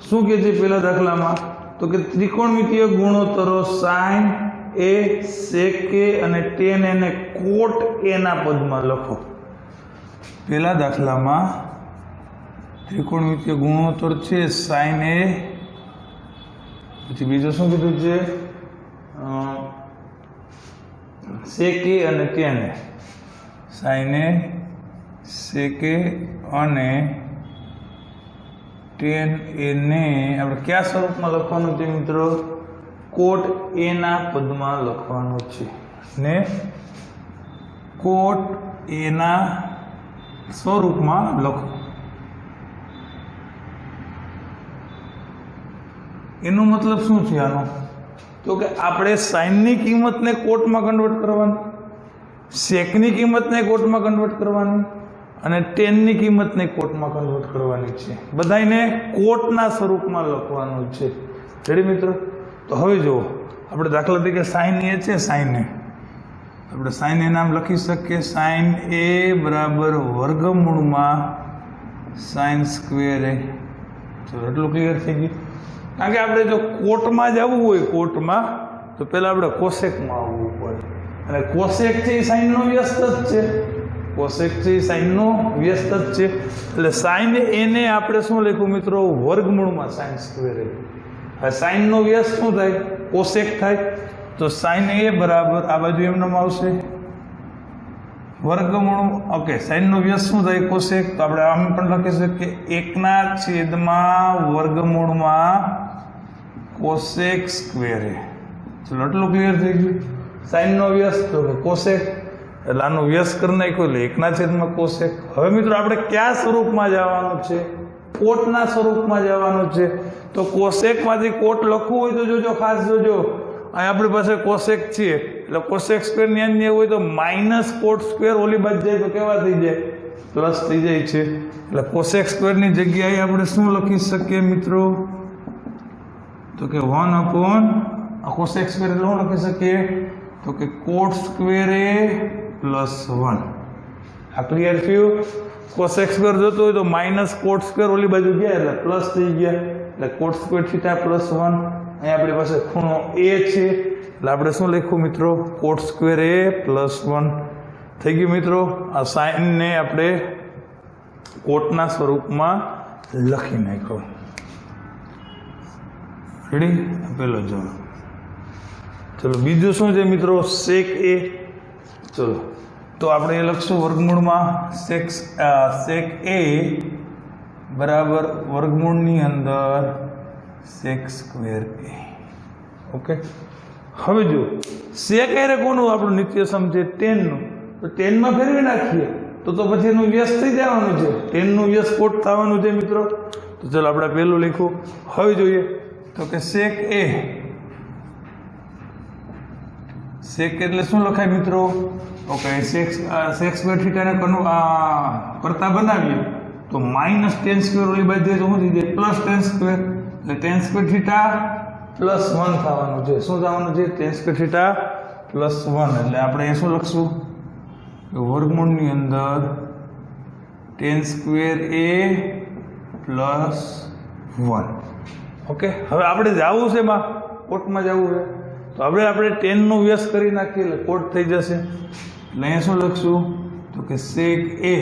શું કહે છે? પહેલા દાખલામાં તો કે ત્રિકોણમિતિય ગુણોત્તરો sin a, sec a અને tan a ને cot a ના પદમાં લખો. પહેલા દાખલામાં ત્રિકોણમિતિય ગુણોત્તર છે sin a, પછી બીજું શું કીધું છે? sec a અને tan a. sin a, sec a અને tan a ને આપણે કયા સ્વરૂપમાં લખવાનું છે મિત્રો? cot a ના પદમાં લખવાનું છે ને cot a ના સ્વરૂપમાં લખો. એનો મતલબ શું છે આનો? તો કે આપણે સાઇનની કિંમતને કોટમાં કન્વર્ટ કરવાની, સેકની કિંમતને કોટમાં કન્વર્ટ કરવાની અને ટેનની કિંમતને કોટમાં કન્વર્ટ કરવાની છે. બધાને કોટના સ્વરૂપમાં લખવાનું છે. રેડી મિત્રો? તો હવે જુઓ, આપણે દાખલા તરીકે સાઇન એ છે, સાઇન એ આપણે સાઇન એ નામ લખી શકીએ. સાઇન એ બરાબર વર્ગમૂળમાં સાઇન સ્ક્વેર એ. ચલો એટલું ક્લિયર થઈ ગયું. કારણ કે આપણે જો કોટમાં જવું હોય, કોટમાં, તો પહેલાં આપણે કોસેકમાં આવવું પડે. અને કોસેક છે એ સાઇનનો વ્યસ્ત જ છે. કોસેક છે એ સાઇનનો વ્યસ્ત જ છે. એટલે સાઇન એને આપણે શું લખ્યું મિત્રો? વર્ગમૂળમાં સાઇન સ્ક્વેર એ. હવે સાઇનનો વ્યસ્ત શું થાય? કોસેક થાય. તો સાઇન એ બરાબર આ બાજુ એમનામ આવશે વર્ગમૂળ. ઓકે, સાઇનનો વ્યસ્ત શું થાય? કોસેક. તો આપણે આમ પણ લખી શકીએ 1// વર્ગમૂળમાં કોસેક સ્ક્વેર એ. ચલો એટલું ક્લિયર થઈ ગયું. સાઇનનો વ્યસ્ત તો કે કોસેક, એટલે આનો વ્યસ્ત કરી નાખ્યો એટલે 1// કોસેક. હવે મિત્રો આપણે કયા સ્વરૂપમાં જવાનું છે? કોટના સ્વરૂપમાં જવાનું છે. તો કોસેકમાંથી કોટ લખવું હોય તો જોજો, ખાસ જોજો. અહીં આપણી પાસે કોસેક છે એટલે કોસેક સ્ક્વેર ની અંદર હોય તો માઇનસ કોટ સ્ક્વેર ઓલી બાજુ જાય તો કેવા થઈ જાય પ્લસ થઈ જાય છે એટલે કોસેક સ્ક્વેર ની જગ્યાએ આપણે શું લખી શકીએ મિત્રો તો કે 1 અપોન કોસેક સ્ક્વેર એટલે શું લખી શકીએ તો કે કોટ સ્ક્વેર એ પ્લસ 1 આ ક્લિયર થયું કોસેક સ્ક્વેર જોતો હોય તો માઇનસ કોટ સ્ક્વેર ઓલી બાજુ ગયા એટલે પ્લસ થઈ ગયા એટલે કોટ સ્ક્વેર થીટા પ્લસ 1 અહીં આપણી પાસે ખૂણો એ છે એટલે આપણે શું લખ્યું મિત્રો કોટ સ્ક્વેર એ પ્લસ 1 થઈ ગયું મિત્રો આ સાઇનને આપણે કોટના સ્વરૂપમાં લખી નાખ્યો રેડી પેલો જવાબ ચલો બીજું શું છે મિત્રો સેક એ ચલો તો આપણે એ લખશું વર્ગમૂળમાં સેક એ બરાબર વર્ગમૂળની અંદર સેક સ્ક્વેર એ ઓકે હવે જો સેક એ કોનું આપણું નિત્યસમ છે 10 નું તો 10 માં ફેરવી નાખીએ તો પછી એનું વ્યસ્ત થઈ જવાનું છે 10 નું વ્યસ્ત કોટ થવાનું છે મિત્રો તો ચલો આપણે પહેલું લખ્યું હવે જોઈએ તો કે સેક એ સેક એટલે શું લખાય મિત્રો ઓકે સેક સ્ક્વેર થીટાને કરતા બનાવીએ તો માઇનસ 10 સ્ક્વેર ઓલી બાજુ તો શું થઈ જાય પ્લસ 10 સ્ક્વેર એટલે 10 સ્ક્વેર થીટા પ્લસ 1 થવાનું છે શું થવાનું છે 10 સ્ક્વેર થીટા પ્લસ 1 એટલે આપણે એ શું લખશું વર્ગમૂળની અંદર 10 સ્ક્વેર એ પ્લસ 1 ઓકે હવે આપણે જવું છે એમાં કોટમાં જવું છે તો આપણે 10 નું વ્યસ્ત કરી નાખીએ એટલે કોટ થઈ જશે એટલે અહીંયા શું લખશું તો કે સેક એ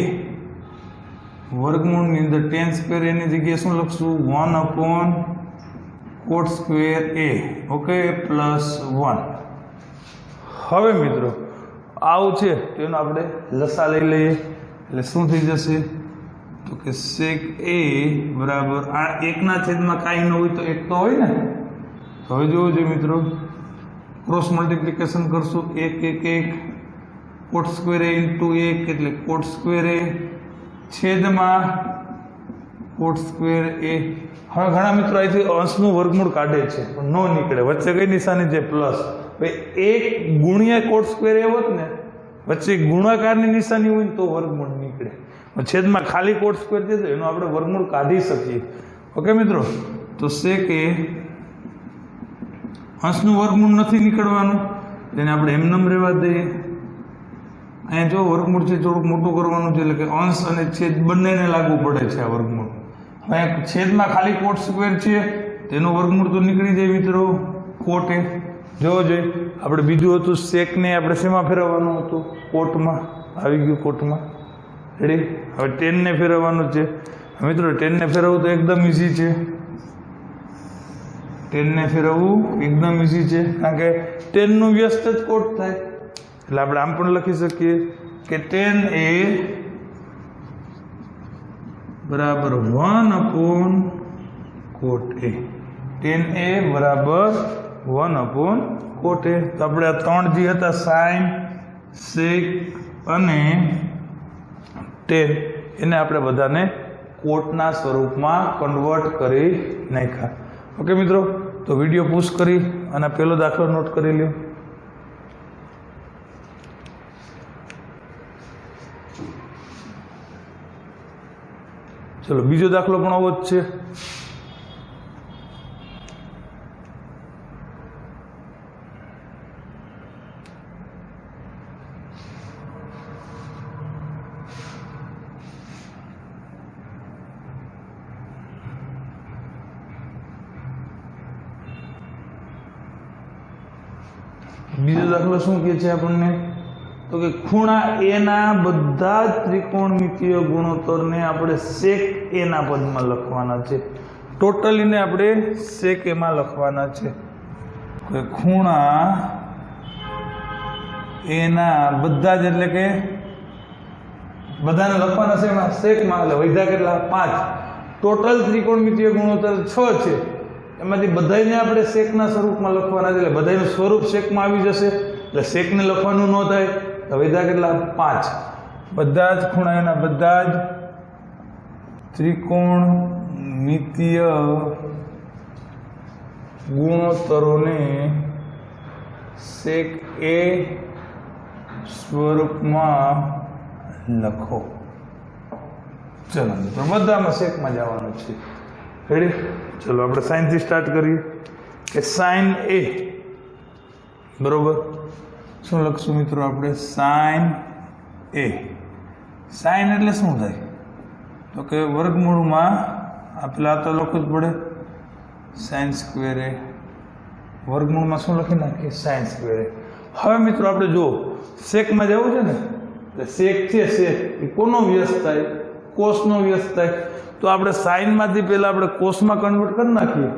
વર્ગમૂળની અંદર 10 સ્ક્વેર એની જગ્યાએ શું લખશું 1 અપોન કોટ સ્ક્વેર એ ઓકે પ્લસ 1 હવે મિત્રો આવું છે તેનો આપણે લસા લઈ લઈએ એટલે શું થઈ જશે તો કે સેક એ બરાબર આ એકના છેદમાં કાંઈ ન હોય તો એક તો હોય ને હવે જોવું જોઈએ મિત્રો ક્રોસ મલ્ટિપ્લિકેશન કરશું 1 1 1 કોટ સ્ક્વેર એ ઇન્ટુ 1 એટલે કોટ સ્ક્વેર એ છેદમાં કોટ સ્ક્વેર એ હવે ઘણા મિત્રો અહીંથી અંશનું વર્ગમૂળ કાઢે છે પણ ન નીકળે વચ્ચે કઈ નિશાની છે પ્લસ ભાઈ 1 ગુણ્યા કોટ સ્ક્વેર એ હોત ને વચ્ચે ગુણાકારની નિશાની હોય ને તો વર્ગમૂળ નીકળે છેદમાં ખાલી કોટ સ્ક્વેર છે તો એનો આપણે વર્ગમૂળ કાઢી શકીએ ઓકે મિત્રો તો સેક એ અંશનું વર્ગમૂળ નથી નીકળવાનું તેને આપણે એમનેમ રહેવા દઈએ અહીંયા જો વર્ગમૂળ છે થોડુંક મોટું કરવાનું છે એટલે કે અંશ અને છેદ બંનેને લાગુ પડે છે આ વર્ગમૂળ અહીંયા છેદમાં ખાલી કોટ સ્ક્વેર છે તેનું વર્ગમૂળ તો નીકળી જાય મિત્રો કોટે જોવો જોઈએ આપણે બીજું હતું સેકને આપણે શેમાં ફેરવવાનું હતું કોટમાં આવી ગયું કોટમાં રેડી હવે 10 ને ફેરવવાનું છે મિત્રો 10 ને ફેરવવું તો એકદમ ઇઝી છે 10 ને ફેરવવું એકદમ ઇઝી છે કારણ કે 10 નું વ્યસ્ત જ કોટ થાય એટલે આપણે આમ પણ લખી શકીએ કે 10 એ બરાબર 1 અપોન કોટ એ 10 એ બરાબર 1 અપોન કોટ એ તો આપણે આ 3 જે હતા સાઇન સેક અને 10 એને આપણે બધાને કોટના સ્વરૂપમાં કન્વર્ટ કરી નાખ્યા ઓકે મિત્રો તો વિડીયો પૂછ કરી અને પહેલો દાખલો નોટ કરી લ્યો ચલો બીજો દાખલો પણ આવો જ છે બીજો દાખલો શું કહે છે આપણને તો કે ખૂણા એ ના બધા જ ત્રિકોણમિતીય ગુણોત્તરને આપણે સેક એ ના પદમાં લખવાના છે ટોટલીને આપણે સેક એમાં લખવાના છે કે ખૂણા એ ના બધા જ એટલે કે બધાને લખવાના છે એમાં સેકમાં એટલે વૈધા કેટલા 5 ટોટલ ત્રિકોણમિતીય ગુણોત્તર 6 છે એમાંથી બધાને આપણે સેકના સ્વરૂપમાં લખવાના છે એટલે બધાનું સ્વરૂપ સેકમાં આવી જશે એટલે સેકને લખવાનું ન થાય તો વૈધા કેટલા 5 બધા જ ખૂણાના બધા જ ત્રિકોણમિતીય ગુણોત્તરોને સેક એ સ્વરૂપમાં લખો. ચલો મિત્રો બધામાં સેકમાં જવાનું છે. રેડી? ચલો આપણે સાઇનથી સ્ટાર્ટ કરીએ કે સાઇન એ બરોબર શું લખશું મિત્રો આપણે? સાઇન એ. સાઇન એટલે શું થાય? તો કે વર્ગમૂળમાં પેલા તો લખવું જ પડે સાઇન સ્ક્વેર એ. વર્ગમૂળમાં શું લખી નાખીએ? સાઇન સ્ક્વેર એ. હવે મિત્રો આપણે જુઓ સેકમાં જવું છે ને, એટલે સેક છે સેક એ કોનો વ્યસ્ત થાય? કોસનો વ્યસ્ત થાય. તો આપણે સાઇનમાંથી પહેલાં આપણે કોસમાં કન્વર્ટ કરી નાખીએ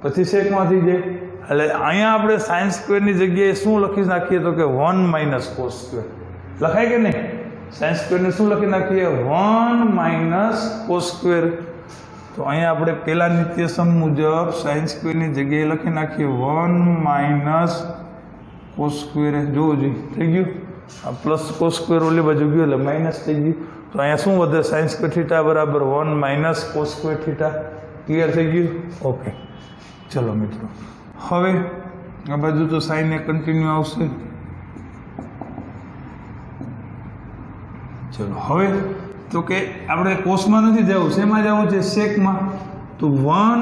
પછી સેકમાંથી જાય. એટલે અહીંયા આપણે સાઇન સ્ક્વેરની જગ્યાએ શું લખી નાખીએ? તો કે 1 - કોસ સ્ક્વેર લખાય કે નહીં? સાઇન સ્ક્વેરને શું લખી નાખીએ? 1 - કોસ સ્ક્વેર. તો અહીંયા આપણે પહેલા નિત્યસમ મુજબ સાઇન સ્ક્વેરની જગ્યાએ લખી નાખીએ 1 - કોસ સ્ક્વેર. જોવું જોઈએ થઈ ગયું. આ પ્લસ કોસ સ્ક્વેર ઓલી બાજુ ગયું એટલે માઇનસ થઈ ગયું. તો અહીંયા શું વધે? સાઇન સ્ક્વેર થીટા બરાબર 1 - કોસ સ્ક્વેર થીટા. ક્લિયર થઈ ગયું? ઓકે. ચલો મિત્રો હવે આ બાજુ તો સાઇન એ કન્ટિન્યુ આવશે. ચલો હવે તો કે આપણે કોસમાં નથી જવું, શેમાં જવું છે? સેકમાં. તો 1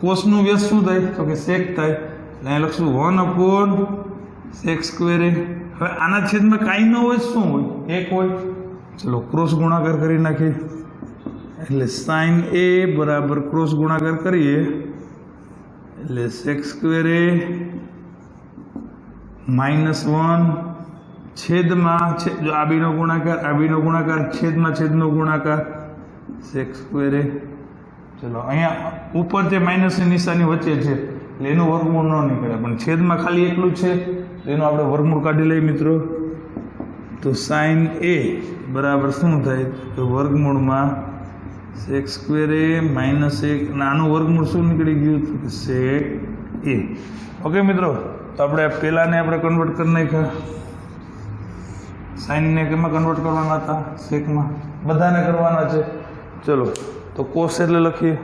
કોસનું વ્યસ્ત શું થાય? તો કે સેક થાય. અહીંયા લખશું 1 / સેક સ્ક્વેર એ. હવે આના છેદમાં કાંઈ ન હોય શું હોય? 1 હોય. ચલો ક્રોસ ગુણાકાર કરી નાખીએ. એટલે સાઇન એ બરાબર ક્રોસ ગુણાકાર કરીએ એટલે સેક સ્ક્વેર એ -1 છેદમાં જો આ બીનો ગુણાકાર છેદમાં છેદનો ગુણાકાર સેક સ્ક્વેર એ. ચલો અહીંયા ઉપર જે માઇનસની નિશાની વચ્ચે છે એટલે એનું વર્ગમૂળ ન નીકળે, પણ છેદમાં ખાલી એટલું જ છે એનું આપણે વર્ગમૂળ કાઢી લઈએ મિત્રો. તો સાઇન એ બરાબર શું થાય? તો વર્ગમૂળમાં સેક સ્ક્વેર એ -1 અને આનું વર્ગમૂળ શું નીકળી ગયું? તો કે સેક એ. ઓકે મિત્રો, તો આપણે પહેલાંને આપણે કન્વર્ટ કરી નાખ્યા. સાઇનને કેમાં કન્વર્ટ કરવાના હતા? સેકમાં. બધાને કરવાના છે. ચલો તો કોસ એટલે લખીએ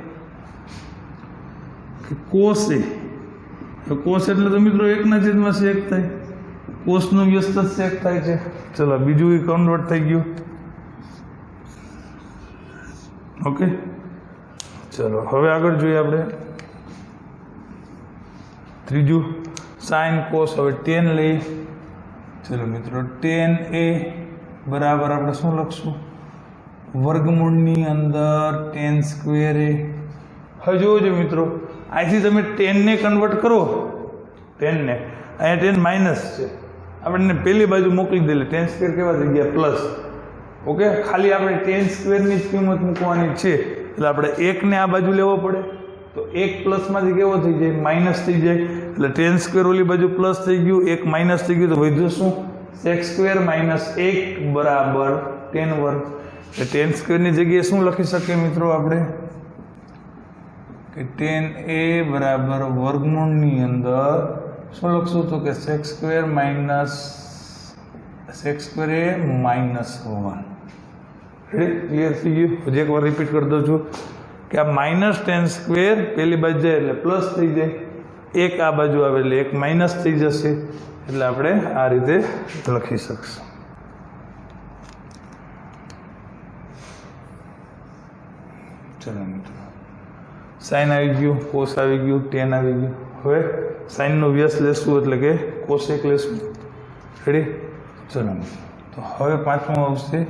કે કોસ એ. કોસ એટલે તો મિત્રો 1/, સેક થાય. કોસનું વ્યસ્ત સેક થાય છે. ચલો બીજું એ કન્વર્ટ થઈ ગયું. ઓકે ચલો હવે આગળ જોઈએ આપણે ત્રીજું સાઇન કોસ. હવે tan લઈએ. ચલો મિત્રો tan એ બરાબર આપણે શું લખશું? વર્ગમૂળની અંદર tan સ્ક્વેર એ. હવે જોજો મિત્રો અહીંથી તમે tan ને કન્વર્ટ કરો, tan ને અહીંયા tan માઇનસ છે આપણને પેલી બાજુ મોકલી દે. tan સ્ક્વેર કેવા થઈ ગયા? પ્લસ. ઓકે ખાલી આપણે tan સ્ક્વેરની જ કિંમત મૂકવાની છે એટલે આપણે 1 ને આ બાજુ લેવો પડે. તો 1 પ્લસમાંથી કેવો થઈ જાય? માઇનસ થઈ જાય. એટલે tan સ્ક્વેર ઓલી બાજુ પ્લસ થઈ ગયું, 1 માઇનસ થઈ ગયું, તો વધ્યું શું? sec સ્ક્વેર -1 બરાબર tan વર્ગ. એટલે tan સ્ક્વેરની જગ્યાએ શું લખી શકીએ મિત્રો આપણે? કે tan એ બરાબર વર્ગમૂળની અંદર શું લખશું? તો કે sec સ્ક્વેર એ -1. ક્લિયર થઈ ગયું? હજી એકવાર રિપીટ કરી દઉં છું કે આ -tan સ્ક્વેર પેલી બાજુ જાય એટલે પ્લસ થઈ જાય, 1 આ બાજુ આવે એટલે 1 માઇનસ થઈ જશે. એટલે આપણે આ રીતે લખી શકશું. ચલો મિત્રો સાઇન આવી ગયું, કોસ આવી ગયું, tan આવી ગયું. હવે સાઇનનો વ્યસ્ત લેશું એટલે કે કોસેક લેશું. રેડી? ચલો તો હવે પાંચમું આવશે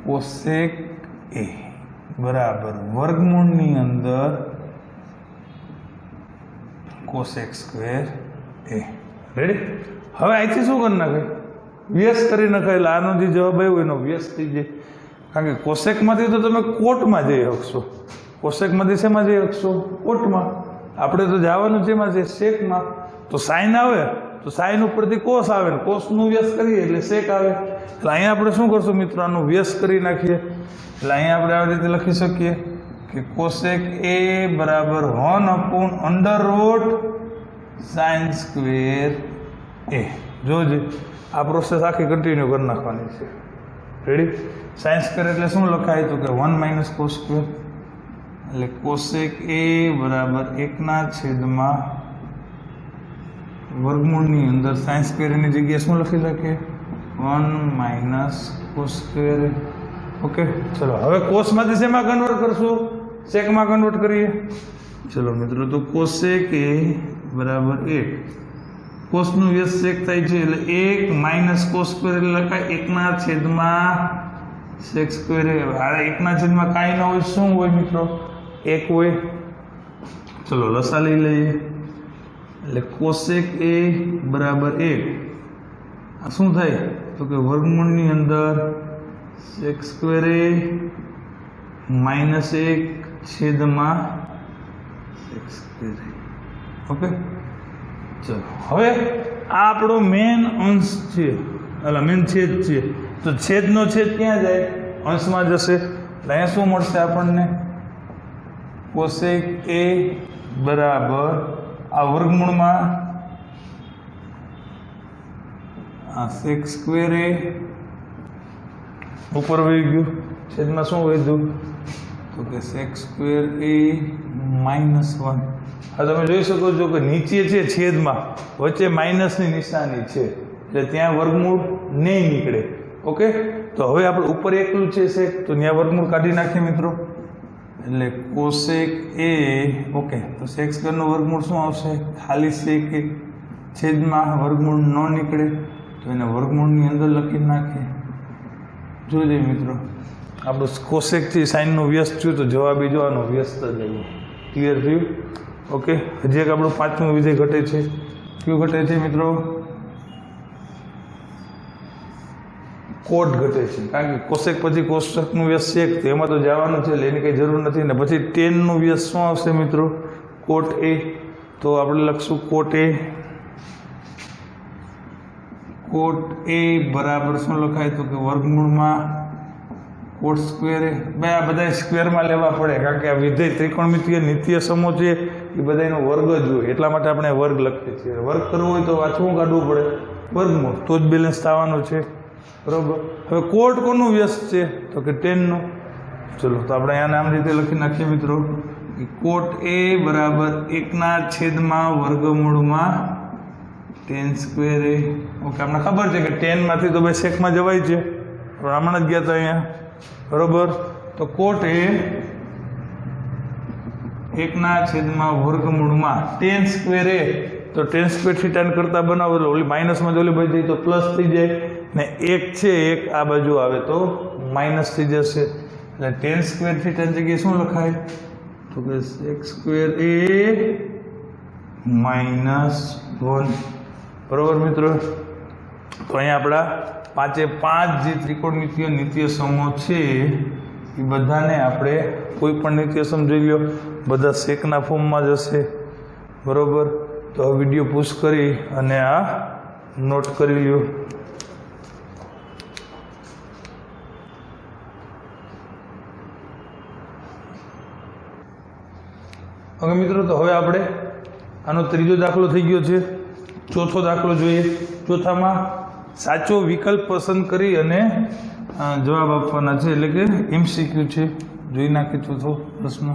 કોસેક એ બરાબર વર્ગમૂળની અંદર કોસેક સ્ક્વેર એ. રેડી? હવે અહીંથી શું કરી નાખે? વ્યસ્ત કરી નાખાય. એટલે આનો જે જવાબ આવ્યો એનો વ્યસ્ત થઈ જાય. કારણ કે કોસેકમાંથી તો તમે કોટમાં જઈ શકશો. કોસેકમાંથી શેમાં જઈ શકશો? કોટમાં. આપણે તો જવાનું છે એમાં છે સેકમાં. તો સાઇન આવે તો સાઇન ઉપરથી કોસ આવે ને કોસનું વ્યસ્ત કરીએ એટલે સેક આવે. એટલે અહીંયા આપણે શું કરશું મિત્રો? આનું વ્યસ્ત કરી નાખીએ. એટલે અહીંયા આપણે આવી રીતે લખી શકીએ કે કોસેક એ બરાબર 1/√sin સ્ક્વેર એ. જોજે આ પ્રોસેસ આખી કન્ટિન્યુ કરી નાખવાની છે. રેડી? sin સ્ક્વેર એટલે શું લખાય? તો કે 1 - cos સ્ક્વેર. એટલે કોસેક એ બરાબર 1/, વર્ગમૂળની અંદર સાઇન સ્ક્વેર એની જગ્યાએ શું લખી શકીએ? 1 - cos સ્ક્વેર. ઓકે, ચલો હવે કોસમાંથી શેમાં કન્વર્ટ કરશું? સેકમાં કન્વર્ટ કરીએ. ચલો મિત્રો, તો કોસેક એ બરાબર 1, કોસનું વ્યસ્ત સેક થાય છે એટલે 1 - cos સ્ક્વેર એટલે લખાય 1/, sec સ્ક્વેર. આ 1/, કાંઈ ના હોય, શું હોય મિત્રો? 1 હોય. ચલો લસા લઈ લઈએ. એટલે કોસેક એ બરાબર 1, આ શું થાય? તો કે વર્ગમૂળની અંદર sec સ્ક્વેર એ -1/, sec સ્ક્વેર. ઓકે, ચલો હવે આ આપણો મેન અંશ છે, એટલે મેન છેદ છે. તો છેદનો છેદ ક્યાં જાય? અંશમાં જશે. એટલે અહીંયા શું મળશે આપણને? કોસેક એ બરાબર આ વર્ગમૂળમાં આ sec સ્ક્વેર એ ઉપર વહી ગયું, છેદમાં શું વધ્યું? તો કે sec સ્ક્વેર એ -1. આ તમે જોઈ શકો છો કે નીચે છે છેદમાં, વચ્ચે માઇનસની નિશાની છે, એટલે ત્યાં વર્ગમૂળ નહીં નીકળે. ઓકે, તો હવે આપણે ઉપર એકલું છે sec, તો ત્યાં વર્ગમૂળ કાઢી નાખીએ મિત્રો. એટલે કોસેક એ, ઓકે, તો sec સ્ક્વેરનો વર્ગમૂળ શું આવશે? ખાલી sec એ, છેદમાં વર્ગમૂળ ન નીકળે તો એને વર્ગમૂળની અંદર લખી નાખીએ. જોઈ મિત્રો, આપણું કોસેકથી સાઇનનું વ્યસ્ત થયું તો જવાબ એ જોવાનો વ્યસ્ત જ આવ્યો. ક્લિયર થયું? ઓકે, હજી એક આપણું 5મું વિધેય ઘટે છે. કયું ઘટે છે મિત્રો? કોટ ઘટે છે. કારણ કે કોસેક પછી કોષ્ટકનું વ્યસ્ત સેક, તો એમાં તો જવાનું છે એટલે એની કંઈ જરૂર નથી ને. પછી ટેનનું વ્યસ્ત શું આવશે મિત્રો? કોટ એ. તો આપણે લખશું કોટ એ. કોટ એ બરાબર શું લખાય? તો કે વર્ગમૂળમાં કોટ સ્ક્વેર એ. ભાઈ આ બધા સ્ક્વેરમાં લેવા પડે, કારણ કે આ વિધેય ત્રિકોણમિતિય નિત્ય સમો છે, એ બધાનો વર્ગ જ હોય, એટલા માટે આપણે વર્ગ લખીએ છીએ. વર્ગ કરવો હોય તો આ શું કાઢવું પડે? વર્ગમૂળ, તો જ બેલેન્સ થવાનું છે. બરોબર. હવે કોટ કોનું વ્યસ્ત છે? તો કે ટેનનું. ચલો, તો આપણે અહીંયા નામ રીતે લખી નાખીએ મિત્રો. કોટ એ બરાબર 1/, વર્ગમૂળમાં tan સ્ક્વેર એ. ઓકે, આપણે ખબર છે કે ટેનમાંથી તો ભાઈ સેકમાં જવાય છે, હમણાં જ ગયા હતા અહીંયા. બરોબર. તો કોટ એ 1/, વર્ગમૂળમાં tan સ્ક્વેર એ. તો tan સ્ક્વેર થીટા કરતાં બનાવો એટલે ઓલી માઇનસમાં ઓલી બાજુ જઈએ તો પ્લસ થઈ જાય, ને 1 છે 1 આ બાજુ આવે તો માઇનસ થઈ જશે. એટલે tan સ્ક્વેર થીટાની જગ્યાએ શું લખાય? તો કે sec સ્ક્વેર એ -1. બરોબર મિત્રો. તો અહીંયા આપણા 5 જે ત્રિકોણમિતિય નિત્ય સમો છે એ બધાને આપણે કોઈ પણ નિત્ય સમ જોઈ લો, બધા સેકના ફોર્મમાં જશે. બરોબર. તો આ વિડીયો પુશ કરી અને આ નોટ કરી લ્યો. ઓકે મિત્રો, તો હવે આપણે આનો ત્રીજો દાખલો થઈ ગયો છે. ચોથો દાખલો જોઈએ. ચોથામાં સાચો વિકલ્પ પસંદ કરી અને જવાબ આપવાના છે, એટલે કે MCQ છે. જોઈ નાખીએ ચોથો પ્રશ્ન.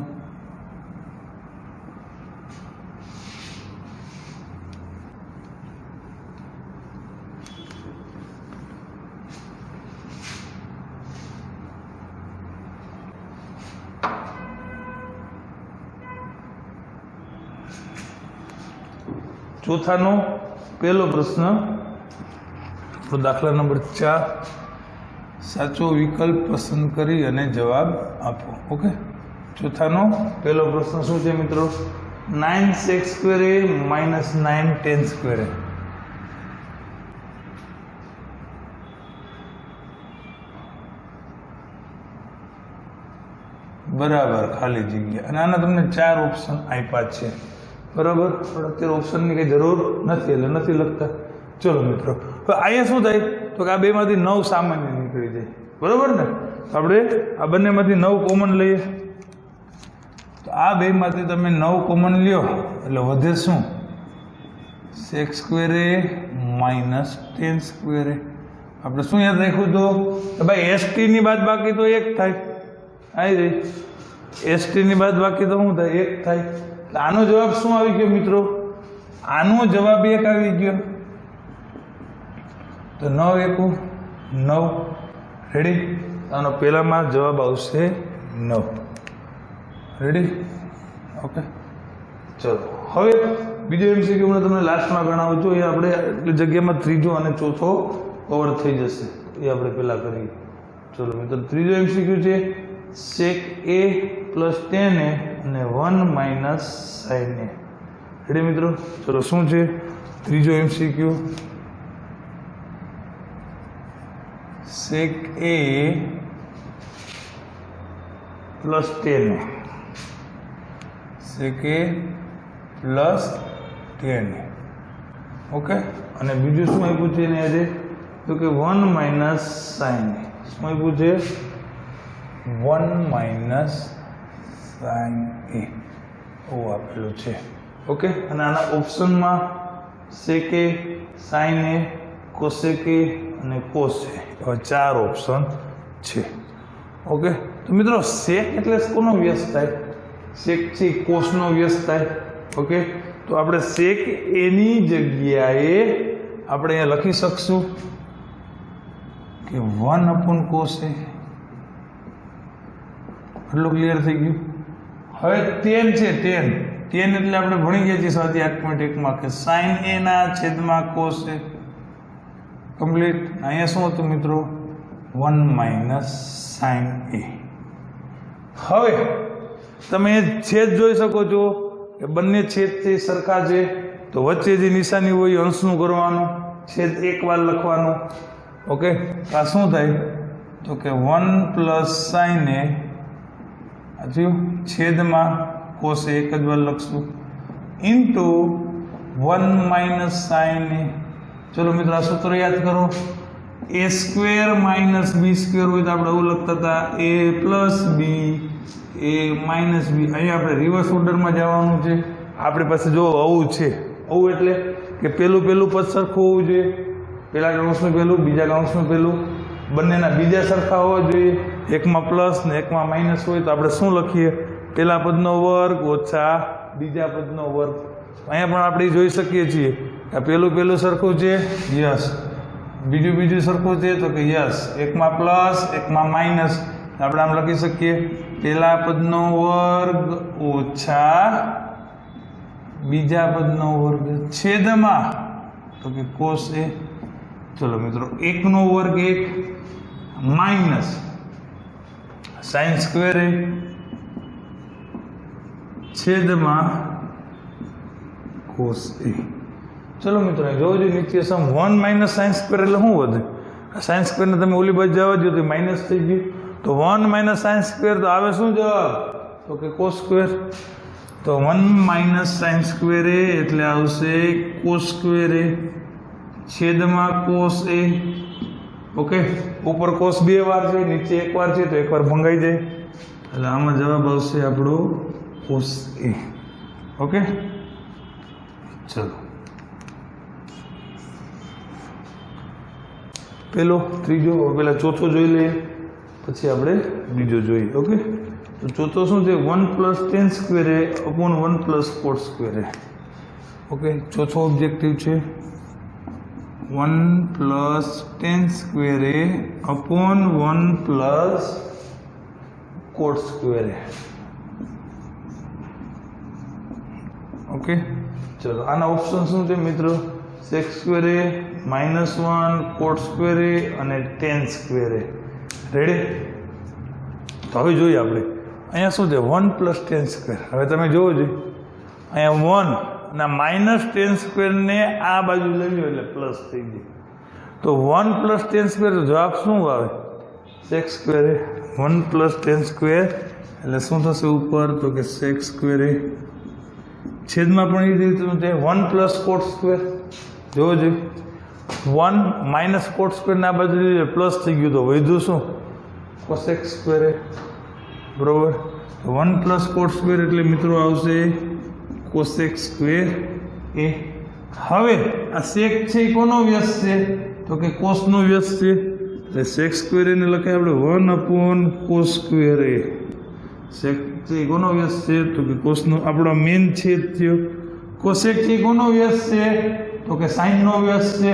ચોથાનો પહેલો પ્રશ્ન, તો દાખલા નંબર 4, સાચો વિકલ્પ પસંદ કરી અને જવાબ આપો. ઓકે, ચોથાનો પહેલો પ્રશ્ન શું છે મિત્રો? 9 sec સ્ક્વેર એ -9 tan સ્ક્વેર એ. બરાબર ખાલી જગ્યા. અને આના તમને 4 ઓપ્શન આપ્યા છે. બરાબર. પણ અત્યારે ઓપ્શનની કંઈ જરૂર નથી એટલે નથી લખતા. ચલો મિત્રો, તો અહીંયા શું થાય? તો કે આ બેમાંથી 9 સામાન્ય નીકળી જાય. બરાબર ને? આપણે આ બંનેમાંથી 9 કોમન લઈએ. તો આ બેમાંથી તમે 9 કોમન લ્યો એટલે વધે શું? sec સ્ક્વેર એ -tan સ્ક્વેર એ. આપણે શું યાદ રાખ્યું હતું કે ભાઈ ST ની બાદ બાકી તો 1 થાય. આવી રહી. ST ની બાદ બાકી તો શું થાય? 1 થાય. એટલે આનો જવાબ શું આવી ગયો મિત્રો? આનો જવાબ 1 આવી ગયો. તો 9 એકુ 9. રેડી? આનો પહેલામાં જવાબ આવશે 9. રેડી? ઓકે, ચલો હવે બીજો MCQ હું તમને લાસ્ટમાં ગણાવું છું. એ આપણે એટલી જગ્યામાં ત્રીજો અને ચોથો કવર થઈ જશે. એ આપણે પહેલાં કરીએ. ચલો મિત્રો, ત્રીજો MCQ છે sec a plus tan a અને 1 minus sin a. રેડી મિત્રો? ચલો શું છે ત્રીજો MCQ? sec a plus tan a. sec a plus tan a. Okay, અને બીજું શું આપ્યું છે એને આજે? તો કે 1 minus sin a. શું આપ્યું છે? 1 minus sin a. ઓ આપેલું છે. ઓકે, અને આના ઓપ્શનમાં sec a, sin a, cosec a અને cos a એવા 4 ઓપ્શન છે. ઓકે, તો મિત્રો sec એટલે કોનો વ્યસ્ત થાય? sec છે કોસનો વ્યસ્ત થાય. ઓકે, તો આપણે sec a ની જગ્યાએ આપણે અહીંયા લખી શકશું કે 1/cos a. એટલું ક્લિયર થઈ ગયું. હવે tan છે, tan એટલે આપણે ભણી ગયા છીએ સ્વાધ્યાય 8.1 કે sin a ના છેદમાં cos a. કમ્પ્લીટ. અહીંયા શું હતું મિત્રો? 1 minus sin a. હવે તમે છેદ જોઈ શકો છો કે બંને છેદ છે સરખા છે. તો વચ્ચે જે નિશાની હોય અંશનું કરવાનું, છેદ એક વાર લખવાનું. ઓકે, આ શું થાય? તો કે 1 plus sin a છેદમાં cos a એક જ વાર લખશું ઇન્ટુ 1 minus sin a. ચલો મિત્રો, આ સૂત્ર યાદ કરો. a square minus b square હોય તો આપણે એવું લખતા હતા a plus b a minus b. અહીંયા આપણે રિવર્સ ઓર્ડરમાં જવાનું છે. આપણી પાસે જો આવું છે, આવું એટલે કે પેલું પદ સરખું હોવું જોઈએ. પહેલા કૌંસનું પહેલું, બીજા કૌંસનું પહેલું, બંનેના બીજા સરખા હોવા જોઈએ. એકમાં પ્લસ ને એકમાં માઇનસ હોય તો આપણે શું લખીએ? પહેલા પદનો વર્ગ ઓછા બીજા પદનો વર્ગ. અહીંયા પણ આપણે જોઈ શકીએ છીએ કે પહેલું સરખું છે, યસ. બીજું સરખું છે તો કે યસ. એકમાં પ્લસ એકમાં માઇનસ. આપણે આમ લખી શકીએ પહેલા પદનો વર્ગ ઓછા બીજા પદનો વર્ગ છેદમાં તો કે cos a. ચલો મિત્રો, 1 નો વર્ગ 1 માઇનસ sin સ્ક્વેર a છેદમાં cos a. ચલો મિત્રો, જોજો નિત્યસમ 1 minus sin સ્ક્વેર એટલે શું વધે? sin સ્ક્વેરને તમે ઓલી બાજુ જવા દો તો માઇનસ થઈ ગયું. તો 1 minus sin સ્ક્વેર તો આવે શું જવાબ? તો કે cos સ્ક્વેર. તો 1 minus sin સ્ક્વેર a એટલે આવશે cos સ્ક્વેર a છેદમાં cos a. ઓકે, ઉપર cos 2 વાર છે, નીચે 1 વાર છે તો 1 વાર ભંગાઈ જાય. એટલે આમાં જવાબ આવશે આપણો cos a. ઓકે, ચલો પેલો, ત્રીજો, પેલા ચોથો જોઈ લઈએ પછી આપણે બીજો જોઈએ. ઓકે, તો ચોથો શું છે? 1 plus tan square a upon 1 plus cot square a. Okay, ચોથો ઓબ્જેક્ટિવ છે 1 plus tan square a upon 1 plus cot square a. Okay, ચલો આના ઓપ્શન શું છે મિત્રો? sec square a, -1, cot square a અને tan સ્ક્વેર a. રેડી? તો હવે જોઈએ આપણે અહીંયા શું છે? 1 plus tan સ્ક્વેર. હવે તમે જોવો જોઈએ અહીંયા 1 ના માઇનસ tan સ્ક્વેરને આ બાજુ લઈ લો એટલે પ્લસ થઈ જાય. તો 1 plus tan સ્ક્વેર તો જવાબ શું આવે? sec square a. 1 plus tan square એટલે શું થશે ઉપર? તો કે sec સ્ક્વેર a. છેદમાં પણ એ રીતે શું છે? 1 plus cot સ્ક્વેર. જોવો જોઈએ 1 minus cot સ્ક્વેર ના બાજુ પ્લસ થઈ ગયું તો વધ્યું શું? cosec square a. બરોબર? 1 plus cot સ્ક્વેર એટલે મિત્રો આવશે cosec સ્ક્વેર a. હવે આ sec છે એ કોનો વ્યસ્ત છે? તો કે cos નો વ્યસ્ત છે. એટલે sec સ્ક્વેર એને લખાય આપણે 1/cos સ્ક્વેર a. સેક છે કોનો વ્યસ્ત છે તો કે કોસનો આપણો મેન છેદ થયો. કોસેક છે કોનો વ્યસ્ત છે તો કે સાઇનનો વ્યસ્ત છે.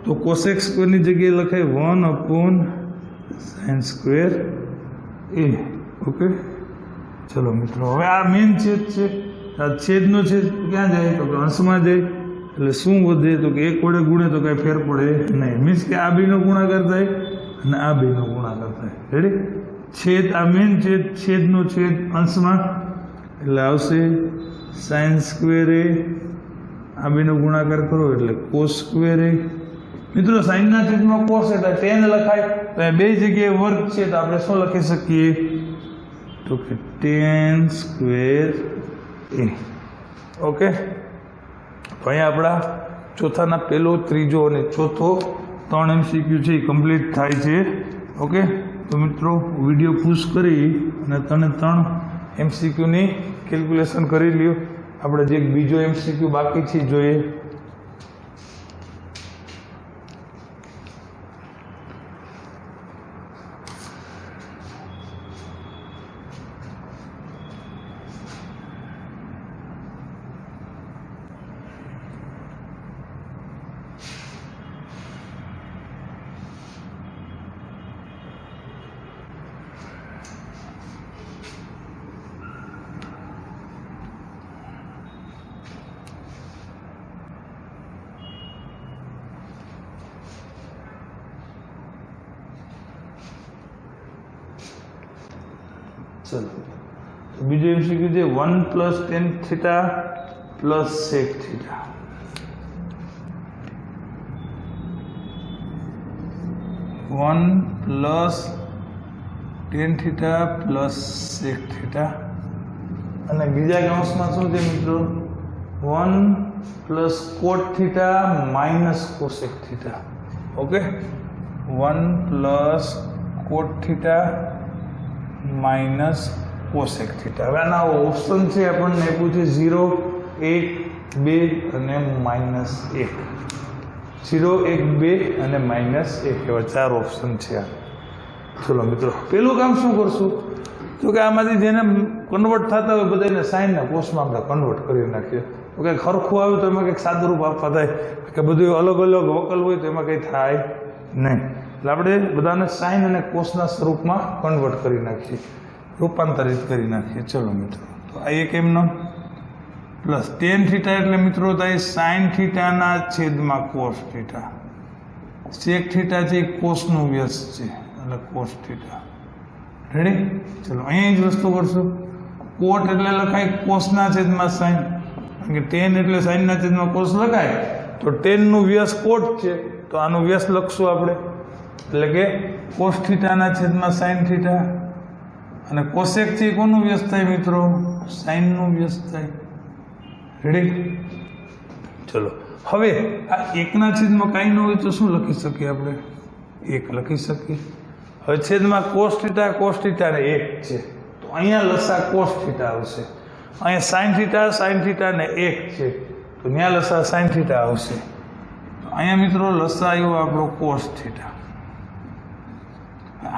તો કોસેક સ્ક્વેરની જગ્યાએ લખાય 1/sin સ્ક્વેર એ. ઓકે, ચલો મિત્રો, હવે આ મેન છેદ છે. આ છેદનો છેદ ક્યાં જાય તો કે અંશમાં જાય. એટલે શું વધે તો કે 1 વડે ગુણે તો કાંઈ ફેર પડે નહીં. મીન્સ કે આ બેનો ગુણાકાર થાય અને આ બેનો ગુણાકાર થાય. રેડી? છેદ આ મેન છેદ, છેદનો છેદ અંશમાં એટલે આવશે સાઇન સ્ક્વેર એ. આ બેનો ગુણાકાર કરો એટલે કોસ સ્ક્વેર એ. મિત્રો સાઇનના છેદમાં કોસ એટલે tan લખાય. તો એ બે જગ્યાએ વર્ગ છે તો આપણે શું લખી શકીએ તો કે tan સ્ક્વેર એ. ઓકે, તો અહીંયા આપણા ચોથાના પહેલો, ત્રીજો અને ચોથો 3 MCQ છે એ કમ્પ્લીટ થાય છે. ઓકે, તો મિત્રો વિડીયો પુશ કરી અને 3 MCQની કેલ્ક્યુલેશન કરી લ્યો. આપણે જે બીજો MCQ બાકી છે જોઈએ. चलो, तो बीजो MCQ છે 1 + tan θ + sec θ. 1 + tan θ + sec θ. અને બીજા કૌંસમાં શું છે મિત્રો 1 + cot θ - cosec θ. Okay, 1 + cot θ minus cosec theta. હવે આના ઓપ્શન છે આપણને આપ્યું છે 0, 1, 2 અને -1. 0, 1, 2 અને -1 એવા 4 ઓપ્શન છે આ. ચલો મિત્રો, પેલું કામ શું કરશું તો કે આમાંથી જેને કન્વર્ટ થતા હોય બધાને સાઇનના કોસમાં આપણે કન્વર્ટ કરી નાખીએ. તો કંઈક ખરખું આવે તો એમાં કંઈક સાદુરૂપ આપવા થાય, કે બધું અલગ અલગ વકલ હોય તો એમાં કંઈ થાય નહીં. એટલે આપણે બધાને સાઇન અને કોસના સ્વરૂપમાં કન્વર્ટ કરી નાખીએ, રૂપાંતરિત કરી નાખીએ. ચલો મિત્રો, તો આ એક એમનો પ્લસ tan θ એટલે મિત્રો થાય સાઇન થીટાના છેદમાં કોસ થીટા. સેક થીટા છે એ કોસનું વ્યસ્ત છે એટલે કોસ થીટા. રેડી? ચલો અહીંયા જ વસ્તુ કરશું. કોટ એટલે લખાય કોસના છેદમાં સાઇન, કારણ કે tan એટલે સાઇનના છેદમાં કોસ લખાય. તો ટેનનું વ્યસ્ત કોટ છે તો આનું વ્યસ્ત લખશું આપણે, એટલે કે કોસ થીટાના છેદમાં સાઇન થીટા. અને કોસેક છે કોનું વ્યસ્ત થાય મિત્રો? સાઇનનું વ્યસ્ત થાય. રેડી? ચલો, હવે આ એકના છેદમાં કાંઈ ન હોય તો શું લખી શકીએ આપણે? 1 લખી શકીએ. હવે છેદમાં કોસ થીટા ને 1 છે તો અહીંયા લસા કોસ થીટા આવશે. અહીંયા સાઇન થીટા ને 1 છે તો ત્યાં લસા સાઇન થીટા આવશે. અહીંયા મિત્રો લસા આવ્યો આપણો કોસ થીટા.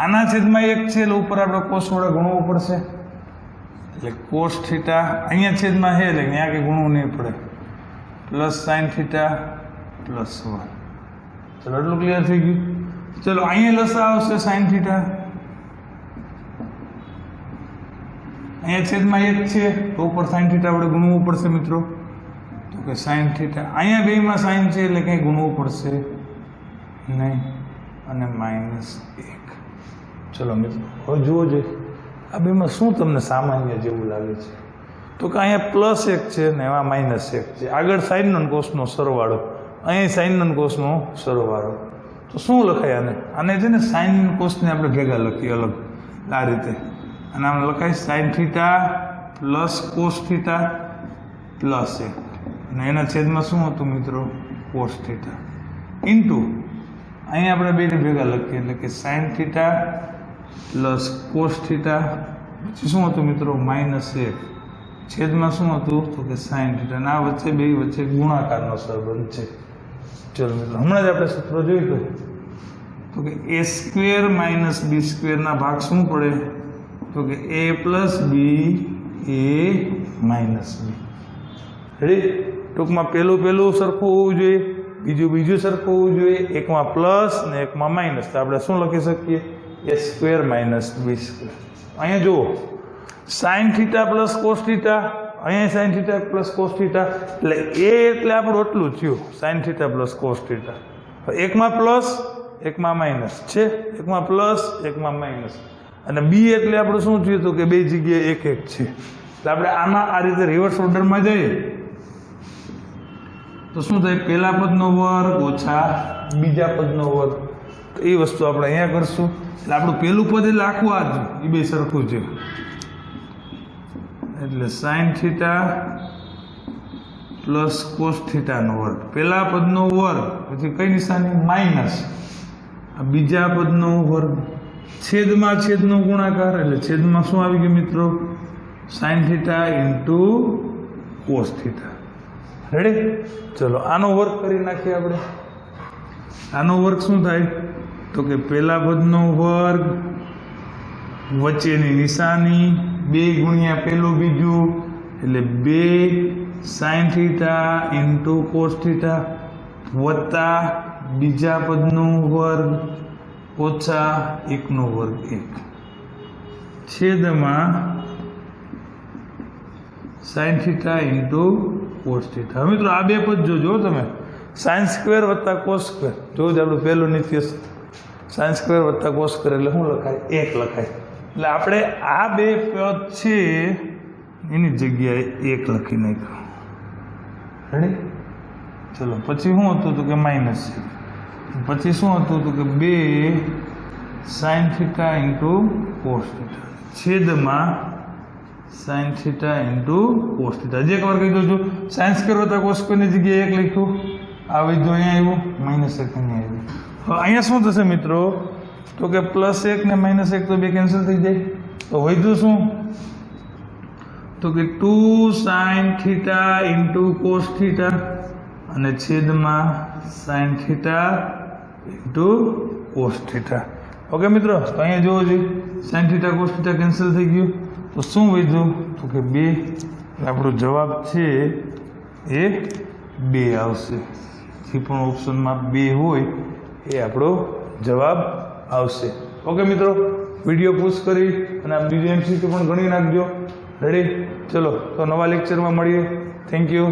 આના છેદમાં 1 છે એટલે ઉપર આપણે કોસ વડે ગુણવું પડશે. એટલે કોસ થીટા અહીંયા છેદમાં છે એટલે ત્યાં કંઈ ગુણવું નહીં પડે. Plus sine theta +1. ચલો, એટલું ક્લિયર થઈ ગયું. ચલો, અહીંયા લસા આવશે સાઇન થીટા. અહીંયા છેદમાં 1 છે તો ઉપર સાઇન થીટા વડે ગુણવું પડશે મિત્રો. તો કે સાઇન થીટા, અહીંયા બેમાં સાઇન છે એટલે કંઈ ગુણવું પડશે નહીં. અને -1. ચલો મિત્રો, હવે જુઓ જોઈએ આ બેમાં શું તમને સામાન્ય જેવું લાગે છે. તો કે અહીંયા +1 છે ને એમાં -1 છે. આગળ સાઇન અને કોસનો સરવાળો, અહીં સાઇન અને કોસનો સરવાળો. તો શું લખાય આને છે ને સાઇન અને કોસને આપણે ભેગા લખીએ અલગ આ રીતે. અને આમ લખાય સાઇન થીટા + કોસ થીટા +1. અને એના છેદમાં શું હતું મિત્રો? કોસ થીટા ઇન્ટુ અહીંયા આપણે બેને ભેગા લખીએ એટલે કે સાઇન થીટા + કોસ થીટા. પછી શું હતું મિત્રો? -1. છેદમાં શું હતું તો કે સાઇન થીટા. અને આ વચ્ચે બે વચ્ચે ગુણાકારનો સંબંધ છે. ચલો મિત્રો, હમણાં જ આપણે સૂત્ર જોયું તો કે a² - b² ના ભાગ શું પડે તો તો કે a plus b a minus b. Ready? ટૂંકમાં પેલું સરખું હોવું જોઈએ, બીજું સરખું હોવું જોઈએ, એકમાં પ્લસ ને એકમાં માઇનસ. તો આપણે શું લખી શકીએ? a square minus b square. અહીંયા જુઓ, sine theta plus cos theta, અહીંયા sine theta plus cos theta, એટલે a એટલે આપણું એટલું થયું, sine theta plus cos theta. એકમાં પ્લસ એકમાં માઇનસ છે, એકમાં પ્લસ એકમાં માઇનસ. અને બી એટલે આપણું શું થયું હતું કે બે જગ્યાએ એક છે. એટલે આપણે આમાં આ રીતે રિવર્સ ઓર્ડરમાં જઈએ તો શું થાય? પહેલા પદનો વર્ગ ઓછા બીજા પદનો વર્ગ. તો એ વસ્તુ આપણે અહીંયા કરશું. એટલે આપણું પહેલું પદ એટલે આખું આ જ, એ બે સરખું છે. એટલે સાઇન થીટા પ્લસ કોસ થીટાનો વર્ગ, પહેલા પદનો વર્ગ, પછી કઈ નિશાની? માઇનસ. બીજા પદનો વર્ગ, છેદનો ગુણાકાર, એટલે છેદમાં શું આવી ગયું મિત્રો? Sign theta into cos theta. Ready? ચલો આનો વર્ગ કરી નાખીએ આપણે. આનો વર્ગ શું થાય? તો કે પહેલા પદનો વર્ગ વચ્ચેની નિશાની 2 ગુણ્યા પહેલું બીજું, એટલે 2 sine theta into cos theta વત્તા બીજા પદનો વર્ગ ઓછા 1નો વર્ગ 1 છેદમાં sine theta into cos theta. હવે મિત્રો આ બે પદ જોજો તમે, સાઇન સ્ક્વેર વત્તા કોસ સ્ક્વેર. જોયું આપણું પહેલું નિત્ય સાઇન સ્ક્વેર વત્તા કોસ સ્ક્વેર એટલે શું લખાય? 1 લખાય. એટલે આપણે આ બે પદ છે એની જગ્યાએ 1 લખી નાખ્યું. રેડી? ચલો પછી શું હતું તો કે માઇનસ છે. પછી શું હતું તો કે 2 sine theta into cos theta છેદમાં sine theta into cos theta. હજી એકવાર કહી દઉં છું, સાઇન સ્ક્વેર વત્તા કોસ સ્ક્વેરની જગ્યાએ 1 લખ્યું, આ વધ્યું અહીંયા આવ્યું, -1 અહીંયા આવ્યું. હવે અહીંયા શું થશે મિત્રો? તો કે +1 ને -1 તો બે કેન્સલ થઈ જાય. તો વધ્યું શું? તો કે 2 sine theta into cos theta અને છેદમાં sine theta into cos theta. Okay મિત્રો, તો અહીંયા જોવો જોઈએ, sine theta cos theta cancel થઈ ગયું. તો શું વધ્યું? તો કે 2. આપણો જવાબ છે એ 2 આવશે. જે પણ ઓપ્શનમાં 2 હોય એ આપણો જવાબ આવશે. ઓકે મિત્રો, વિડીયો પૂછ કરી અને આ બીજું MCQ પણ ગણી નાખજો. રેડી? ચલો તો નવા લેક્ચરમાં મળીએ. Thank you.